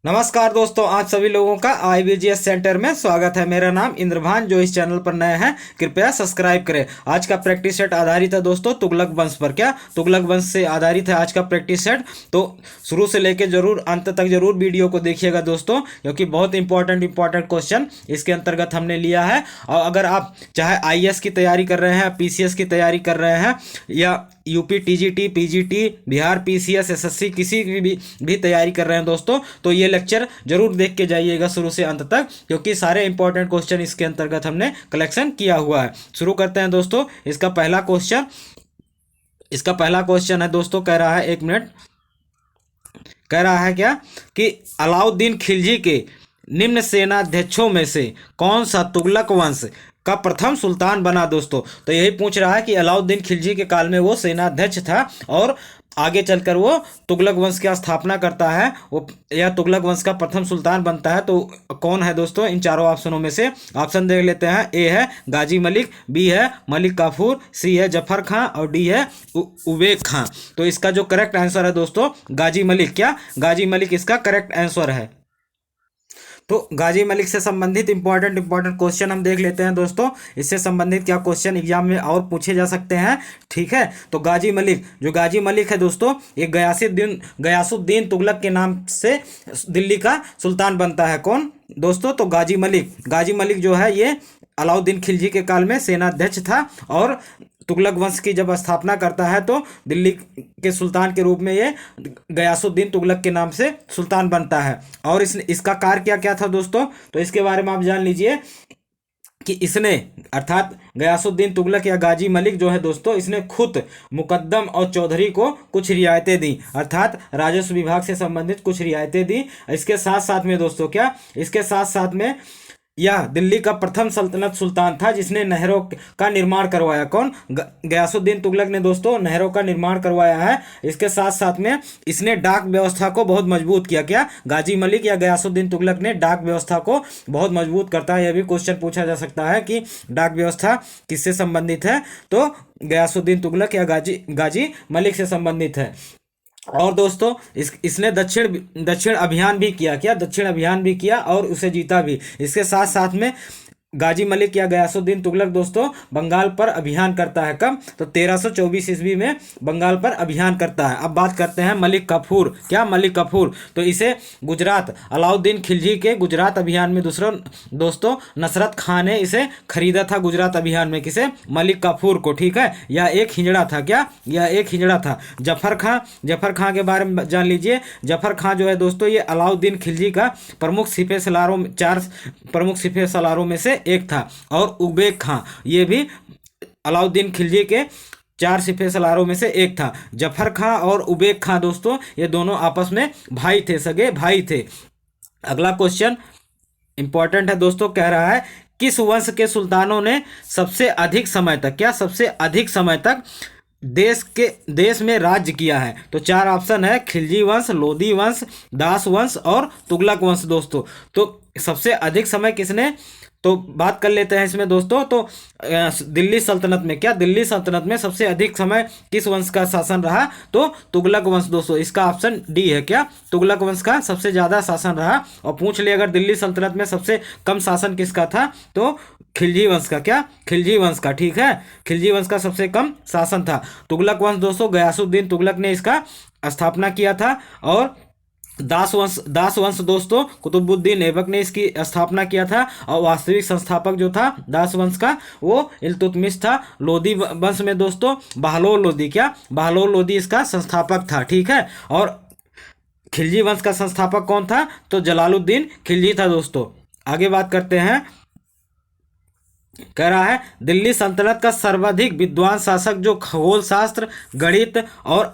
नमस्कार दोस्तों, आप सभी लोगों का IBGS सेंटर में स्वागत है। मेरा नाम इंद्रभान। जो इस चैनल पर नए हैं कृपया सब्सक्राइब करें। आज का प्रैक्टिस सेट आधारित है दोस्तों तुगलक वंश पर। क्या तुगलक वंश से आधारित है आज का प्रैक्टिस सेट, तो शुरू से लेकर जरूर अंत तक जरूर वीडियो को देखिएगा दोस्तों, क्योंकि बहुत इंपॉर्टेंट क्वेश्चन इसके अंतर्गत हमने लिया है। और अगर आप चाहे IAS की तैयारी कर रहे हैं, PCS की तैयारी कर रहे हैं, या UP TGT PGT Bihar PCS SSC किसी की भी तैयारी कर रहे हैं दोस्तों, तो ये लेक्चर जरूर देख के जाइएगा शुरू से अंत तक, क्योंकि सारे इंपॉर्टेंट क्वेश्चन इसके अंतर्गत हमने कलेक्शन किया हुआ है। शुरू करते हैं दोस्तों। इसका पहला क्वेश्चन है दोस्तों, कह रहा है, एक मिनट, कह रहा है क्या कि अलाउद्दीन खिलजी के निम्न सेनाध्यक्षों में से कौन सा तुगलक वंश का प्रथम सुल्तान बना दोस्तों। तो यही पूछ रहा है कि अलाउद्दीन खिलजी के काल में वो सेनाध्यक्ष था और आगे चलकर वो तुगलक वंश की स्थापना करता है, वो या तुगलक वंश का प्रथम सुल्तान बनता है। तो कौन है दोस्तों इन चारों ऑप्शनों में से? ऑप्शन देख लेते हैं। ए है गाजी मलिक, बी है मलिक काफूर, सी है जफर खां और डी है उबेक खां। तो इसका जो करेक्ट आंसर है दोस्तों गाजी मलिक। क्या गाजी मलिक इसका करेक्ट आंसर है? तो गाजी मलिक से संबंधित इंपॉर्टेंट क्वेश्चन हम देख लेते हैं दोस्तों। इससे संबंधित क्या क्वेश्चन एग्जाम में और पूछे जा सकते हैं, ठीक है। तो गाजी मलिक है दोस्तों, ये गयासुद्दीन तुगलक के नाम से दिल्ली का सुल्तान बनता है। कौन दोस्तों? तो गाजी मलिक जो है ये अलाउद्दीन खिलजी के काल में सेनाध्यक्ष था और तुगलक वंश की जब स्थापना करता है तो दिल्ली के सुल्तान के रूप में ये गयासुद्दीन तुगलक के नाम से सुल्तान बनता है। और इसका कार्य क्या क्या था दोस्तों, तो इसके बारे में आप जान लीजिए कि इसने, अर्थात गयासुद्दीन तुगलक या गाजी मलिक जो है दोस्तों, इसने खुद मुकद्दम और चौधरी को कुछ रियायतें दी, अर्थात राजस्व विभाग से संबंधित कुछ रियायतें दी। इसके साथ साथ में दोस्तों क्या, इसके साथ साथ में यह दिल्ली का प्रथम सल्तनत सुल्तान था जिसने नहरों का निर्माण करवाया। कौन? गयासुद्दीन तुगलक ने दोस्तों नहरों का निर्माण करवाया है। इसके साथ साथ में इसने डाक व्यवस्था को बहुत मजबूत किया। क्या गाजी मलिक या गयासुद्दीन तुगलक ने डाक व्यवस्था को बहुत मजबूत करता है? यह भी क्वेश्चन पूछा जा सकता है कि डाक व्यवस्था किससे संबंधित है, तो गयासुद्दीन तुगलक या गाजी मलिक से संबंधित है। और दोस्तों इसने दक्षिण अभियान भी किया। क्या दक्षिण अभियान भी किया और उसे जीता भी। इसके साथ साथ में गाजी मलिक या गयासुद्दीन तुगलक दोस्तों बंगाल पर अभियान करता है। कब? तो 1324 ईस्वी में बंगाल पर अभियान करता है। अब बात करते हैं मलिक काफूर। क्या मलिक काफूर? तो इसे गुजरात, अलाउद्दीन खिलजी के गुजरात अभियान में दूसरा दोस्तों नसरत खां ने इसे खरीदा था गुजरात अभियान में। किसे? मलिक काफूर को, ठीक है। यह एक हिजड़ा था। क्या? यह एक हिजड़ा था। जफर खां के बारे में जान लीजिए। जफर खां जो है दोस्तों ये अलाउद्दीन खिलजी का प्रमुख सिपह सलारों, 4 प्रमुख सिपह सलारों में से एक था। और उबेक खां ये भी अलाउद्दीन खिलजी के 4 सिपह सलारों में से एक था। जफर खां और उबेक खां दोस्तों ये दोनों आपस में भाई थे, सगे भाई थे। अगला क्वेश्चन इंपॉर्टेंट है दोस्तों, कह रहा है किस वंश के सुल्तानों ने सबसे अधिक समय तक, क्या सबसे अधिक समय तक देश में राज्य किया है? तो 4 ऑप्शन है, खिलजी वंश, लोधी वंश, दास वंश और तुगलक वंश दोस्तों। तो सबसे अधिक समय किसने, तो बात कर लेते हैं इसमें दोस्तों। तो दिल्ली सल्तनत में, क्या दिल्ली सल्तनत में सबसे अधिक समय किस वंश का शासन रहा? तो तुगलक वंश दोस्तों। इसका ऑप्शन डी है। क्या? तुगलक वंश का सबसे ज्यादा शासन रहा। और पूछ लिया अगर दिल्ली सल्तनत में सबसे कम शासन किसका था, तो खिलजी वंश का। क्या? खिलजी वंश का, ठीक है। खिलजी वंश का सबसे कम शासन था। तुगलक वंश दोस्तों गयासुद्दीन तुगलक ने इसका स्थापना किया था। और दास वंश दोस्तों कुतुबुद्दीन ऐबक ने इसकी स्थापना किया था। और वास्तविक संस्थापक जो था दास वंश का वो इल्तुतमिश था। लोधी वंश में दोस्तों बहलोल लोधी, क्या बहलोल लोधी इसका संस्थापक था, ठीक है। और खिलजी वंश का संस्थापक कौन था? तो जलालुद्दीन खिलजी था दोस्तों। आगे बात करते हैं, कह रहा है दिल्ली सल्तनत का सर्वाधिक विद्वान शासक जो खगोल शास्त्र, गणित और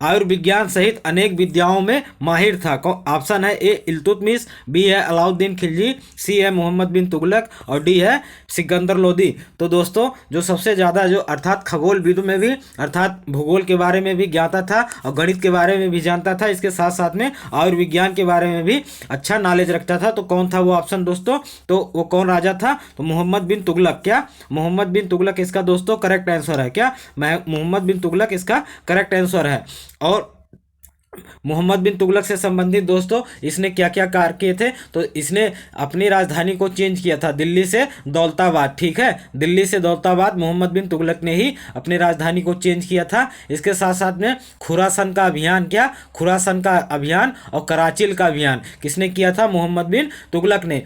आयुर्विज्ञान सहित अनेक विद्याओं में माहिर था। ऑप्शन है ए इल्तुतमिश, बी है अलाउद्दीन खिलजी, सी है मोहम्मद बिन तुगलक और डी है सिकंदर लोदी। तो दोस्तों जो सबसे ज़्यादा जो अर्थात खगोल विद में भी, अर्थात भूगोल के बारे में भी ज्ञाता था और गणित के बारे में भी जानता था, इसके साथ साथ में आयुर्विज्ञान के बारे में भी अच्छा नॉलेज रखता था। तो कौन था वो ऑप्शन दोस्तों? तो वो कौन राजा था? तो मोहम्मद बिन तुगलक। क्या? मोहम्मद बिन तुगलक इसका दोस्तों करेक्ट आंसर है। क्या? मोहम्मद बिन तुगलक इसका करेक्ट आंसर है। और मोहम्मद बिन तुगलक से संबंधित दोस्तों इसने क्या क्या कार्य किए थे, तो इसने अपनी राजधानी को चेंज किया था दिल्ली से दौलताबाद, ठीक है, दिल्ली से दौलताबाद मोहम्मद बिन तुगलक ने ही अपनी राजधानी को चेंज किया था। इसके साथ साथ में खुरासन का अभियान, क्या खुरासन का अभियान और कराचिल का अभियान किसने किया था, मोहम्मद बिन तुगलक ने।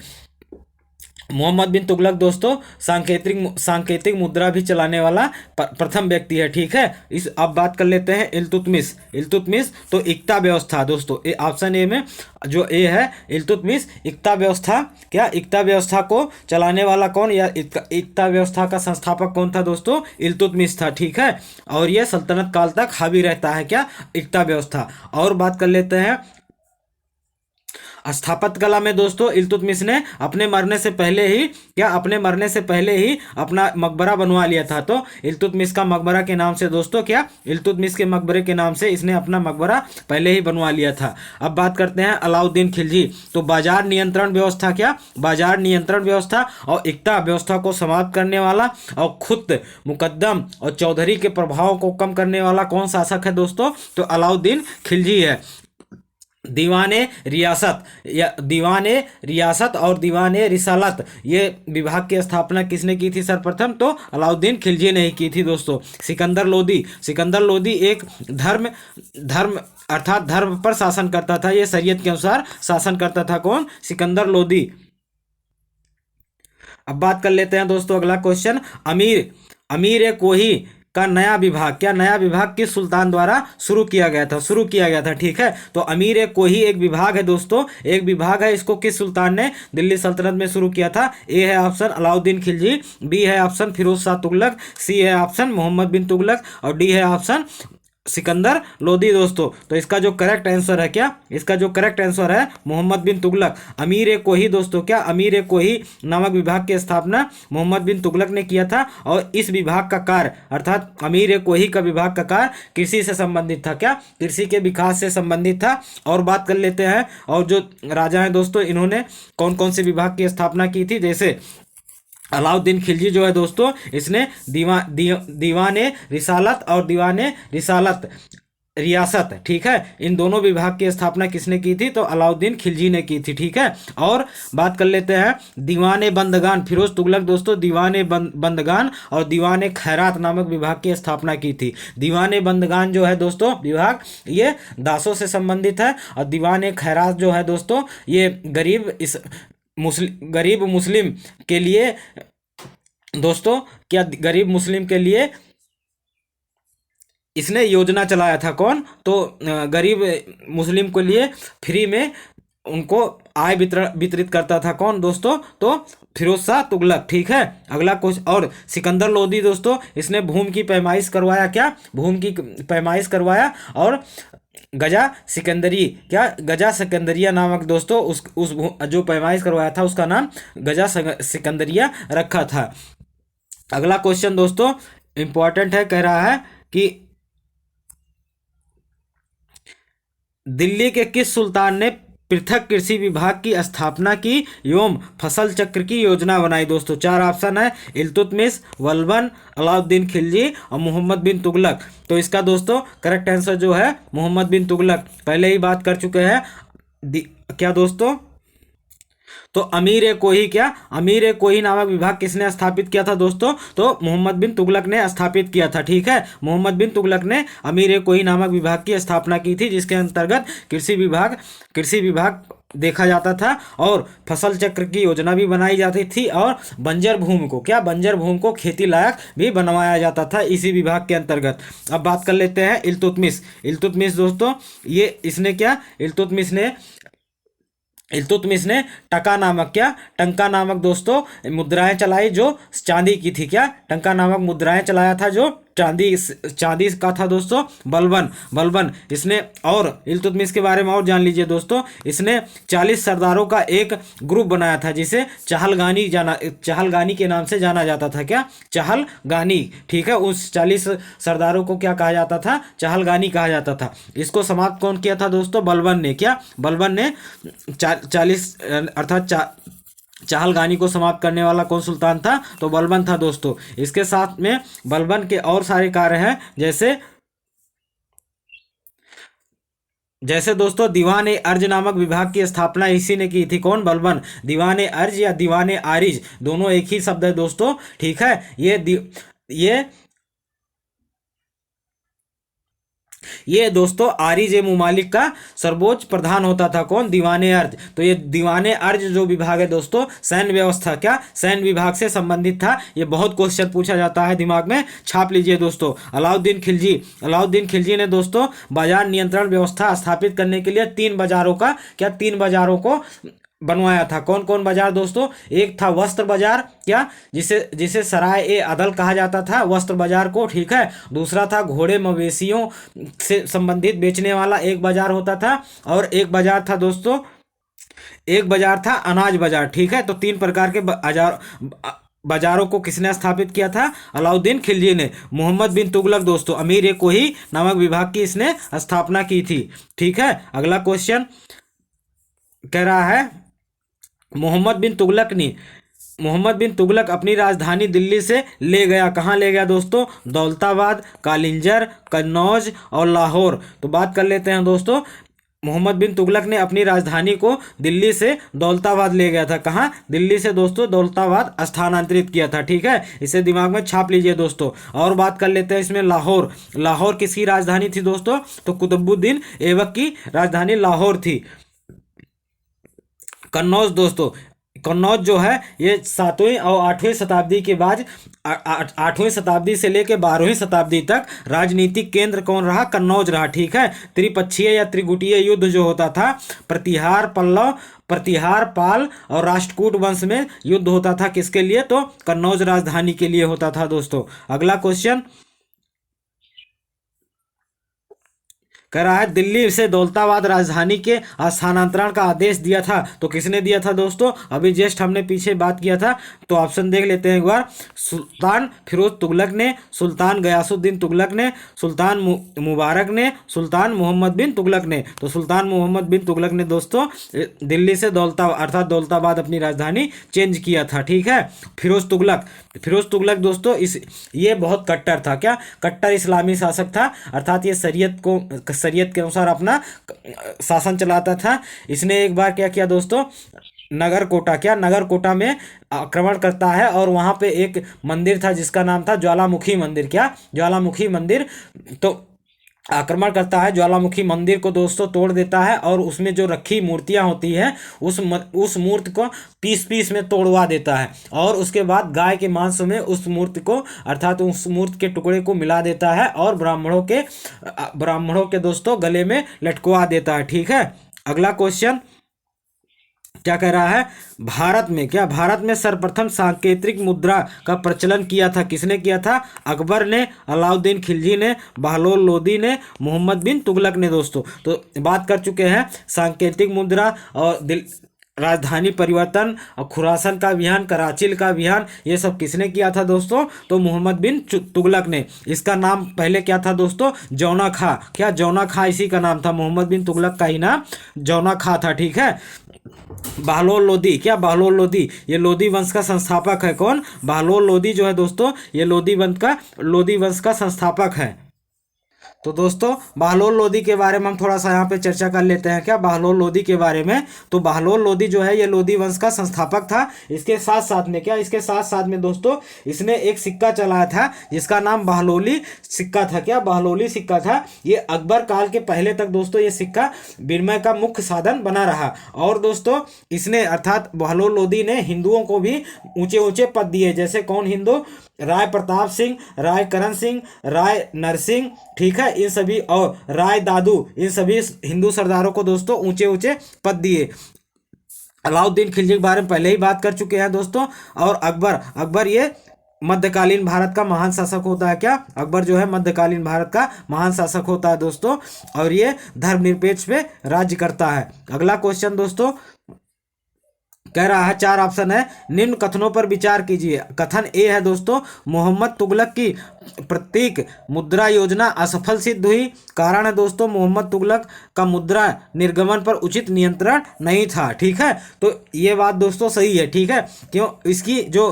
मोहम्मद बिन तुगलक दोस्तों सांकेतिक मुद्रा भी चलाने वाला प्रथम व्यक्ति है, ठीक है। इस अब बात कर लेते हैं इल्तुतमिश तो इक्ता व्यवस्था दोस्तों, ऑप्शन ए में जो ए है इल्तुतमिश इक्ता व्यवस्था, क्या इक्ता व्यवस्था को चलाने वाला कौन, या इक्ता व्यवस्था का संस्थापक कौन था दोस्तों, इल्तुतमिश था, ठीक है। और यह सल्तनत काल तक हावी रहता है, क्या इक्ता व्यवस्था। और बात कर लेते हैं स्थापत्य कला में दोस्तों, इल्तुतमिश ने अपने मरने से पहले ही, क्या अपने मरने से पहले ही अपना मकबरा बनवा लिया था। तो इल्तुतमिश का मकबरा के नाम से दोस्तों, क्या इल्तुतमिश के मकबरे के नाम से इसने अपना मकबरा पहले ही बनवा लिया था। अब बात करते हैं अलाउद्दीन खिलजी, तो बाजार नियंत्रण व्यवस्था, क्या बाजार नियंत्रण व्यवस्था और इक्ता व्यवस्था को समाप्त करने वाला और खुद मुकद्दम और चौधरी के प्रभाव को कम करने वाला कौन शासक है दोस्तों, तो अलाउद्दीन खिलजी है। दीवाने रियासत या दीवाने रियासत और दीवाने रिसालत ये विभाग की स्थापना किसने की थी सर्वप्रथम, तो अलाउद्दीन खिलजी ने ही की थी दोस्तों। सिकंदर लोदी एक धर्म अर्थात धर्म पर शासन करता था, ये शरीयत के अनुसार शासन करता था, कौन, सिकंदर लोदी। अब बात कर लेते हैं दोस्तों अगला क्वेश्चन, अमीर कोही का नया विभाग, क्या नया विभाग किस सुल्तान द्वारा शुरू किया गया था, ठीक है। तो अमीर कोही एक विभाग है दोस्तों, एक विभाग है, इसको किस सुल्तान ने दिल्ली सल्तनत में शुरू किया था। ए है ऑप्शन अलाउद्दीन खिलजी, बी है ऑप्शन फिरोज शाह तुगलक, सी है ऑप्शन मोहम्मद बिन तुगलक और डी है ऑप्शन सिकंदर लोदी दोस्तों। तो इसका जो करेक्ट आंसर है, क्या इसका जो करेक्ट आंसर है मोहम्मद बिन तुगलक। अमीर कोही दोस्तों, क्या अमीर कोही नामक विभाग की स्थापना मोहम्मद बिन तुगलक ने किया था और इस विभाग का कार्य अर्थात अमीर कोही का विभाग का कार्य कृषि से संबंधित था, क्या कृषि के विकास से संबंधित था। और बात कर लेते हैं और जो राजा हैं दोस्तों इन्होंने कौन कौन से विभाग की स्थापना की थी, जैसे अलाउद्दीन खिलजी जो है दोस्तों इसने दीवाने रिसालत और दीवाने रिसालत रियासत, ठीक है, इन दोनों विभाग की स्थापना किसने की थी, तो अलाउद्दीन खिलजी ने की थी, ठीक है। और बात कर लेते हैं दीवाने बंदगान, फिरोज तुगलक दोस्तों दीवाने बंदगान और दीवाने खैरात नामक विभाग की स्थापना की थी। दीवाने बंदगान जो है दोस्तों विभाग ये दासों से संबंधित है और दीवाने खैरात जो है दोस्तों ये गरीब मुस्लिम के लिए दोस्तों, क्या गरीब मुस्लिम के लिए इसने योजना चलाया था, कौन, तो गरीब मुस्लिम के लिए फ्री में उनको आय वितरित करता था, कौन दोस्तों, तो फिरोज शाह तुगलक, ठीक है। अगला क्वेश्चन, और सिकंदर लोदी दोस्तों इसने भूमि की पैमाइश करवाया, क्या भूमि की पैमाइश करवाया और गजा सिकंदरिया नामक दोस्तों उस जो पैमाइश करवाया था उसका नाम गजा सिकंदरिया रखा था। अगला क्वेश्चन दोस्तों इंपॉर्टेंट है, कह रहा है कि दिल्ली के किस सुल्तान ने पृथक कृषि विभाग की स्थापना की एवं फसल चक्र की योजना बनाई दोस्तों। चार ऑप्शन है, इल्तुतमिश, बलबन, अलाउद्दीन खिलजी और मोहम्मद बिन तुगलक। तो इसका दोस्तों करेक्ट आंसर जो है मोहम्मद बिन तुगलक, पहले ही बात कर चुके हैं, क्या दोस्तों, तो अमीर कोही नामक विभाग किसने स्थापित किया था दोस्तों, तो मोहम्मद बिन तुगलक ने स्थापित किया था, ठीक है। मोहम्मद बिन तुगलक ने अमीर कोही नामक विभाग की स्थापना की थी जिसके अंतर्गत कृषि विभाग देखा जाता था और फसल चक्र की योजना भी बनाई जाती थी और बंजर भूमि को खेती लायक भी बनवाया जाता था इसी विभाग के अंतर्गत। अब बात कर लेते हैं इल्तुतमिश दोस्तों, ये इसने क्या इल्तुतमिश ने टंका नामक दोस्तों मुद्राएं चलाई जो चांदी की थी, क्या टंका नामक मुद्राएं चलाया था जो चांदी का था दोस्तों। बलबन इसने, और इल्तुतमिश के बारे में और जान लीजिए दोस्तों, इसने 40 सरदारों का एक ग्रुप बनाया था जिसे चहलगानी के नाम से जाना जाता था, क्या चहलगानी, ठीक है। उस 40 सरदारों को क्या कहा जाता था, चहलगानी कहा जाता था। इसको समाप्त कौन किया था दोस्तों, बलबन ने 40 अर्थात चहलगानी को समाप्त करने वाला कौन सुल्तान था, तो बलबन था दोस्तों। इसके साथ में बलबन के और सारे कार्य हैं, जैसे जैसे दोस्तों दीवान ए अर्ज नामक विभाग की स्थापना इसी ने की थी, कौन? बलबन। दीवान ए अर्ज या दीवान ए आरिज दोनों एक ही शब्द है दोस्तों, ठीक है। ये ये दोस्तों आरिज ए मुमालिक का सर्वोच्च प्रधान होता था, कौन? दीवाने अर्ज। तो ये दीवाने अर्ज जो विभाग है दोस्तों, सैन्य व्यवस्था, क्या सैन्य विभाग से संबंधित था। ये बहुत क्वेश्चन पूछा जाता है, दिमाग में छाप लीजिए दोस्तों। अलाउद्दीन खिलजी ने दोस्तों बाजार नियंत्रण व्यवस्था स्थापित करने के लिए तीन बाजारों को बनवाया था। कौन कौन बाजार दोस्तों? एक था वस्त्र बाजार, क्या जिसे जिसे सराय ए अदल कहा जाता था, वस्त्र बाजार को, ठीक है। दूसरा था घोड़े मवेशियों से संबंधित बेचने वाला एक बाजार होता था, और एक बाजार था अनाज बाजार, ठीक है। तो तीन प्रकार के बाजारों को किसने स्थापित किया था? अलाउद्दीन खिलजी ने। मोहम्मद बिन तुगलक दोस्तों, अमीर ए कोही नामक विभाग की इसने स्थापना की थी, ठीक है। अगला क्वेश्चन कह रहा है मोहम्मद बिन तुगलक अपनी राजधानी दिल्ली से ले गया, कहाँ ले गया दोस्तों? दौलताबाद, कालिंजर, कन्नौज और लाहौर। तो बात कर लेते हैं दोस्तों, मोहम्मद बिन तुगलक ने अपनी राजधानी को दिल्ली से दौलताबाद ले गया था। कहाँ? दिल्ली से दोस्तों दौलताबाद स्थानांतरित किया था, ठीक है। इसे दिमाग में छाप लीजिए दोस्तों। और बात कर लेते हैं इसमें लाहौर किसकी राजधानी थी दोस्तों? तो कुतुबुद्दीन ऐबक की राजधानी लाहौर थी। कन्नौज जो है ये 7वीं और 8वीं शताब्दी के बाद 8वीं शताब्दी से लेकर 12वीं शताब्दी तक राजनीतिक केंद्र कौन रहा? कन्नौज रहा, ठीक है। त्रिपक्षीय या त्रिगुटीय युद्ध जो होता था, प्रतिहार पाल और राष्ट्रकूट वंश में युद्ध होता था, किसके लिए? तो कन्नौज राजधानी के लिए होता था दोस्तों। अगला क्वेश्चन कह रहा है दिल्ली से दौलताबाद राजधानी के स्थानांतरण का आदेश दिया था, तो किसने दिया था दोस्तों? अभी जस्ट हमने पीछे बात किया था, तो ऑप्शन देख लेते हैं एक बार। सुल्तान फिरोज तुगलक ने, सुल्तान गयासुद्दीन तुगलक ने, सुल्तान मुबारक ने, सुल्तान मोहम्मद बिन तुगलक ने। तो सुल्तान मोहम्मद बिन तुगलक ने दोस्तों दिल्ली से दौलताबाद अपनी राजधानी चेंज किया था, ठीक है। फिरोज तुगलक दोस्तों ये बहुत कट्टर था, क्या कट्टर इस्लामी शासक था, अर्थात ये शरीयत के अनुसार अपना शासन चलाता था। इसने एक बार क्या किया दोस्तों, नगर कोटा में आक्रमण करता है, और वहां पे एक मंदिर था जिसका नाम था ज्वालामुखी मंदिर, क्या ज्वालामुखी मंदिर। तो आक्रमण करता है, ज्वालामुखी मंदिर को दोस्तों तोड़ देता है, और उसमें जो रखी मूर्तियां होती हैं उस मूर्ति को पीस में तोड़वा देता है, और उसके बाद गाय के मांस में उस मूर्ति को अर्थात उस मूर्ति के टुकड़े को मिला देता है, और ब्राह्मणों के दोस्तों गले में लटकवा देता है, ठीक है। अगला क्वेश्चन क्या कह रहा है? भारत में सर्वप्रथम सांकेतिक मुद्रा का प्रचलन किया था, किसने किया था? अकबर ने, अलाउद्दीन खिलजी ने, बहलोल लोदी ने, मोहम्मद बिन तुगलक ने दोस्तों। तो बात कर चुके हैं सांकेतिक मुद्रा और राजधानी परिवर्तन और खुरासन का अभियान, कराचिल का अभियान, ये सब किसने किया था दोस्तों? तो मोहम्मद बिन तुगलक ने। इसका नाम पहले क्या था दोस्तों? जौना खां, क्या जौना खां इसी का नाम था, मोहम्मद बिन तुगलक का ही नाम जौना खां था, ठीक है। बहलोल लोदी, ये लोदी वंश का संस्थापक है, कौन? बहलोल लोदी जो है दोस्तों, ये लोदी वंश का संस्थापक है। तो दोस्तों बहलोल लोदी के बारे में हम थोड़ा सा यहाँ पे चर्चा कर लेते हैं, क्या बहलोल लोदी के बारे में। तो बहलोल लोदी जो है ये लोदी वंश का संस्थापक था। इसके साथ साथ में दोस्तों इसने एक सिक्का चलाया था जिसका नाम बहलोली सिक्का था, क्या बहलोली सिक्का था। ये अकबर काल के पहले तक दोस्तों ये सिक्का विनिमय का मुख्य साधन बना रहा। और दोस्तों इसने अर्थात बहलोल लोदी ने हिंदुओं को भी ऊंचे ऊंचे पद दिए, जैसे कौन हिंदू? राय प्रताप सिंह, राय करण सिंह, राय नरसिंह, ठीक है, इन सभी, और राय दादू, इन सभी हिंदू सरदारों को दोस्तों ऊंचे ऊंचे पद दिए। अलाउद्दीन खिलजी के बारे में पहले ही बात कर चुके हैं दोस्तों। और अकबर ये मध्यकालीन भारत का महान शासक होता है, क्या अकबर जो है मध्यकालीन भारत का महान शासक होता है दोस्तों, और ये धर्मनिरपेक्ष पे राज्य करता है। अगला क्वेश्चन दोस्तों कह रहा है, 4 ऑप्शन है, निम्न कथनों पर विचार कीजिए। कथन ए है दोस्तों, मोहम्मद तुगलक की प्रतीक मुद्रा योजना असफल सिद्ध हुई? कारण है दोस्तों मोहम्मद तुगलक का मुद्रा निर्गमन पर उचित नियंत्रण नहीं था। ठीक है, तो ये बात दोस्तों सही है। ठीक है, क्यों? इसकी जो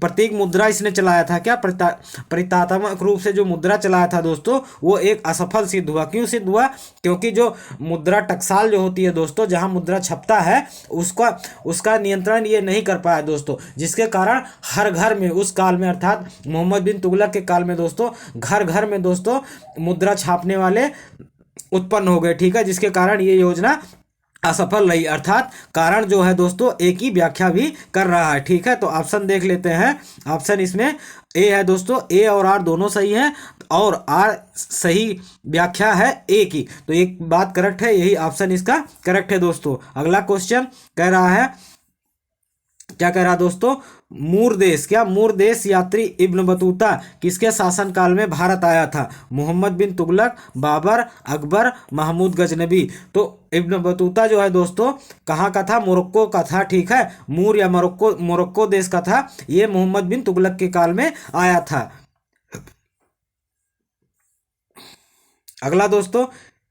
प्रतीक मुद्रा इसने चलाया था, क्या प्रतीकात्मक रूप से जो मुद्रा चलाया था दोस्तों, वो एक असफल सिद्ध हुआ। क्यों सिद्ध हुआ? क्योंकि जो मुद्रा टकसाल जो होती है दोस्तों, जहां मुद्रा छपता है, उसका नियंत्रण ये नहीं कर पाया दोस्तों, जिसके कारण हर घर में उस काल में, अर्थात मोहम्मद बिन तुगलक के काल में दोस्तों, घर घर में दोस्तों मुद्रा छापने वाले उत्पन्न हो गए। ठीक है, जिसके कारण ये योजना असफल रही। अर्थात कारण जो है दोस्तों एक ही व्याख्या भी कर रहा है। ठीक है, तो ऑप्शन देख लेते हैं। ऑप्शन इसमें ए है दोस्तों, ए और आर दोनों सही है, और आर सही व्याख्या है ए की, तो एक बात करेक्ट है, यही ऑप्शन इसका करेक्ट है दोस्तों। अगला क्वेश्चन कह रहा है, क्या कह रहा है दोस्तों, मूरदेश, क्या मूरदेश यात्री इब्न बतूता किसके शासनकाल में भारत आया था? मोहम्मद बिन तुगलक, बाबर, अकबर, महमूद गजनबी। तो इब्न बतूता जो है दोस्तों कहाँ का था? मोरक्को का था। ठीक है, मूर या मोरक्को देश का था। ये मोहम्मद बिन तुगलक के काल में आया था। अगला दोस्तों,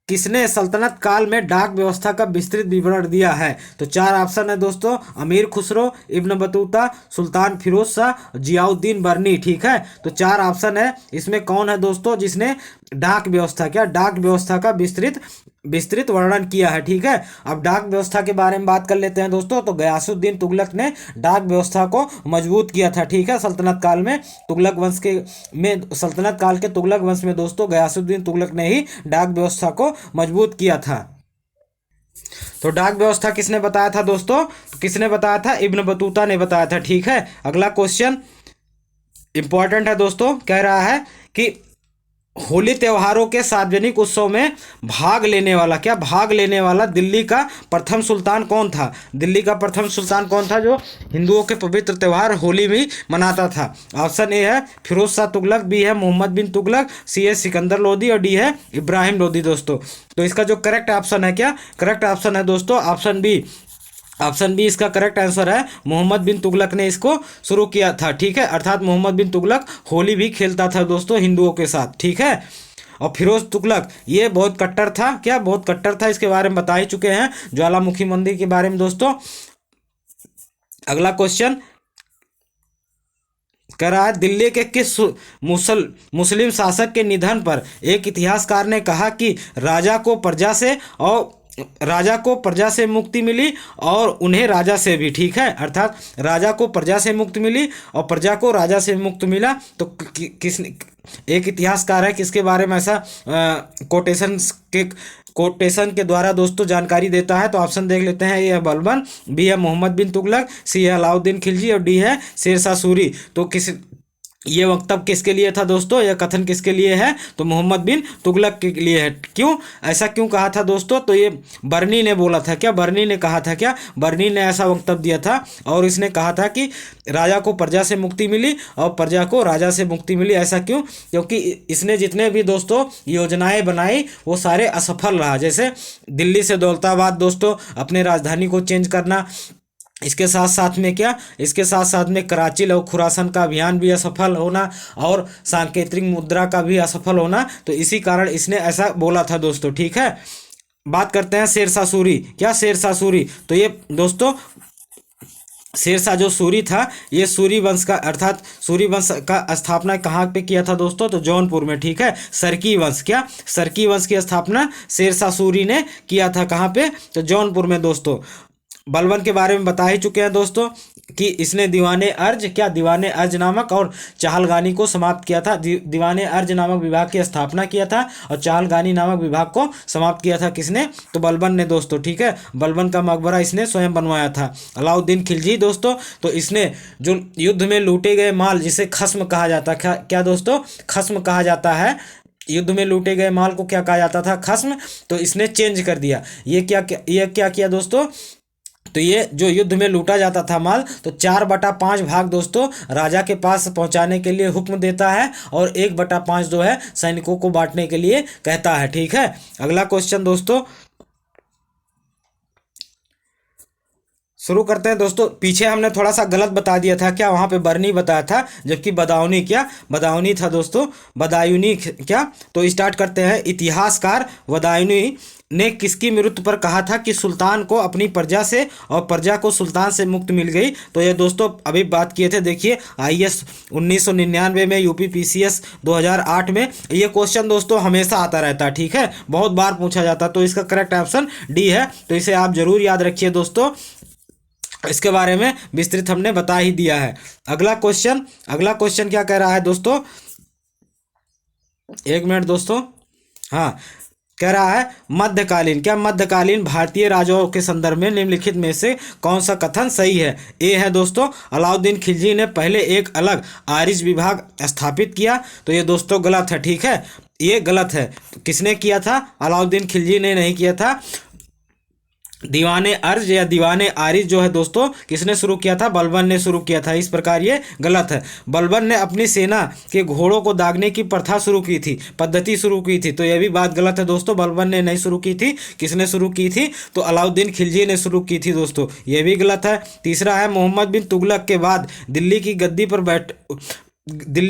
किसने सल्तनत काल में डाक व्यवस्था का विस्तृत विवरण दिया है? तो चार ऑप्शन है दोस्तों, अमीर खुसरो, इब्न बतूता, सुल्तान फिरोज शाह, जियाउद्दीन बर्नी। ठीक है, तो चार ऑप्शन है, इसमें कौन है दोस्तों जिसने डाक व्यवस्था, क्या डाक व्यवस्था का विस्तृत वर्णन किया है? ठीक है, अब डाक व्यवस्था के बारे में बात कर लेते हैं दोस्तों। तो गयासुद्दीन तुगलक ने डाक व्यवस्था को मजबूत किया था। ठीक है, सल्तनत काल में सल्तनत काल के तुगलक वंश में दोस्तों गयासुद्दीन तुगलक ने ही डाक व्यवस्था को मजबूत किया था। तो डाक व्यवस्था किसने बताया था दोस्तों? किसने बताया था? इब्न बतूता ने बताया था। ठीक है, अगला क्वेश्चन इंपॉर्टेंट है दोस्तों, कह रहा है कि होली त्योहारों के सार्वजनिक उत्सव में भाग लेने वाला दिल्ली का प्रथम सुल्तान कौन था? दिल्ली का प्रथम सुल्तान कौन था जो हिंदुओं के पवित्र त्योहार होली भी मनाता था? ऑप्शन ए है फिरोज शाह तुगलक, बी है मोहम्मद बिन तुगलक, सी है सिकंदर लोदी, और डी है इब्राहिम लोदी दोस्तों। तो इसका जो करेक्ट ऑप्शन है, क्या करेक्ट ऑप्शन है दोस्तों? Option B. ऑप्शन बी इसका करेक्ट आंसर है। मोहम्मद बिन तुगलक ने इसको शुरू किया था। ठीक है, अर्थात मोहम्मद बिन तुगलक होली भी खेलता था दोस्तों हिंदुओं के साथ। ठीक है, और फिरोज तुगलक ये बहुत कट्टर था, क्या बहुत कट्टर था, इसके बारे में बता ही चुके हैं, ज्वालामुखी मंदिर के बारे में दोस्तों। अगला क्वेश्चन कह रहा है, दिल्ली के किस मुस्लिम शासक के निधन पर एक इतिहासकार ने कहा कि राजा को प्रजा से मुक्ति मिली और उन्हें राजा से भी? ठीक है, अर्थात राजा को प्रजा से मुक्ति मिली और प्रजा को राजा से मुक्त मिला। तो किस एक इतिहासकार है, किसके बारे में ऐसा कोटेशन के द्वारा दोस्तों जानकारी देता है? तो ऑप्शन देख लेते हैं। ए है बलबन, बी है मोहम्मद बिन तुगलक, सी है अलाउद्दीन खिलजी, और डी है शेरशाह सूरी। तो ये वक्तव्य किसके लिए था दोस्तों? यह कथन किसके लिए है? तो मोहम्मद बिन तुगलक के लिए है। क्यों ऐसा क्यों कहा था दोस्तों? तो ये बर्नी ने बोला था। क्या बर्नी ने कहा था? क्या बर्नी ने ऐसा वक्तव्य दिया था और इसने कहा था कि राजा को प्रजा से मुक्ति मिली और प्रजा को राजा से मुक्ति मिली। ऐसा क्यों? क्योंकि इसने जितने भी दोस्तों योजनाएं बनाई वो सारे असफल रहा। जैसे दिल्ली से दौलताबाद दोस्तों अपने राजधानी को चेंज करना, इसके साथ साथ में कराची और खुरासन का अभियान भी असफल होना, और सांकेतिक मुद्रा का भी असफल होना। तो इसी कारण इसने ऐसा बोला था दोस्तों। ठीक है, बात करते हैं शेरशाह सूरी। क्या शेरशाह सूरी? तो ये दोस्तों शेरशाह जो सूरी था, ये सूरी वंश का, अर्थात सूरी वंश का स्थापना कहाँ पे किया था दोस्तों? तो जौनपुर में। ठीक है, सरकी वंश, क्या सरकी वंश की स्थापना शेरशाह सूरी ने किया था। कहाँ पे? तो जौनपुर में दोस्तों। बलबन के बारे में बता ही चुके हैं दोस्तों कि इसने दीवाने अर्ज नामक और चाहलगानी को समाप्त किया था। दीवाने अर्ज नामक विभाग की स्थापना किया था और चाहलगानी नामक विभाग को समाप्त किया था। किसने? तो बलबन ने दोस्तों। ठीक है, बलबन का मकबरा इसने स्वयं बनवाया था। अलाउद्दीन खिलजी दोस्तों, तो इसने जो युद्ध में लूटे गए माल, जिसे खस्म कहा जाता है, क्या दोस्तों? खस्म कहा जाता है। युद्ध में लूटे गए माल को क्या कहा जाता था? खस्म। तो इसने चेंज कर दिया। ये क्या किया दोस्तों? तो ये जो युद्ध में लूटा जाता था माल, तो 4/5 भाग दोस्तों राजा के पास पहुंचाने के लिए हुक्म देता है और 1/5 जो है सैनिकों को बांटने के लिए कहता है। ठीक है, अगला क्वेश्चन दोस्तों, शुरू करते हैं दोस्तों। पीछे हमने थोड़ा सा गलत बता दिया था, क्या वहाँ पे बरनी बताया था, जबकि बदायूनी, क्या बदायूनी था दोस्तों, बदायूनी क्या। तो स्टार्ट करते हैं। इतिहासकार बदायूनी ने किसकी मृत्यु पर कहा था कि सुल्तान को अपनी प्रजा से और प्रजा को सुल्तान से मुक्त मिल गई। तो ये दोस्तों अभी बात किए थे, देखिए आईएएस 1999 में, यूपी पीसीएस 2008 में। ये क्वेश्चन दोस्तों हमेशा आता रहता है, ठीक है, बहुत बार पूछा जाता है। तो इसका करेक्ट ऑप्शन डी है। तो इसे आप जरूर याद रखिए दोस्तों, इसके बारे में विस्तृत हमने बता ही दिया है। अगला क्वेश्चन क्या कह रहा है दोस्तों, एक मिनट दोस्तों। हाँ, कह रहा है मध्यकालीन भारतीय राजाओं के संदर्भ में निम्नलिखित में से कौन सा कथन सही है। ए है दोस्तों, अलाउद्दीन खिलजी ने पहले एक अलग आरिज विभाग स्थापित किया। तो ये दोस्तों गलत है, ठीक है, ये गलत है। किसने किया था, अलाउद्दीन खिलजी ने नहीं किया था। दीवाने अर्ज या दीवाने आरिज जो है दोस्तों, किसने शुरू किया था, बलबन ने शुरू किया था। इस प्रकार ये गलत है। बलबन ने अपनी सेना के घोड़ों को दागने की प्रथा शुरू की थी, पद्धति शुरू की थी। तो यह भी बात गलत है दोस्तों, बलबन ने नहीं शुरू की थी। किसने शुरू की थी, तो अलाउद्दीन खिलजी ने शुरू की थी दोस्तों, यह भी गलत है। तीसरा है, मोहम्मद बिन तुगलक के बाद दिल्ली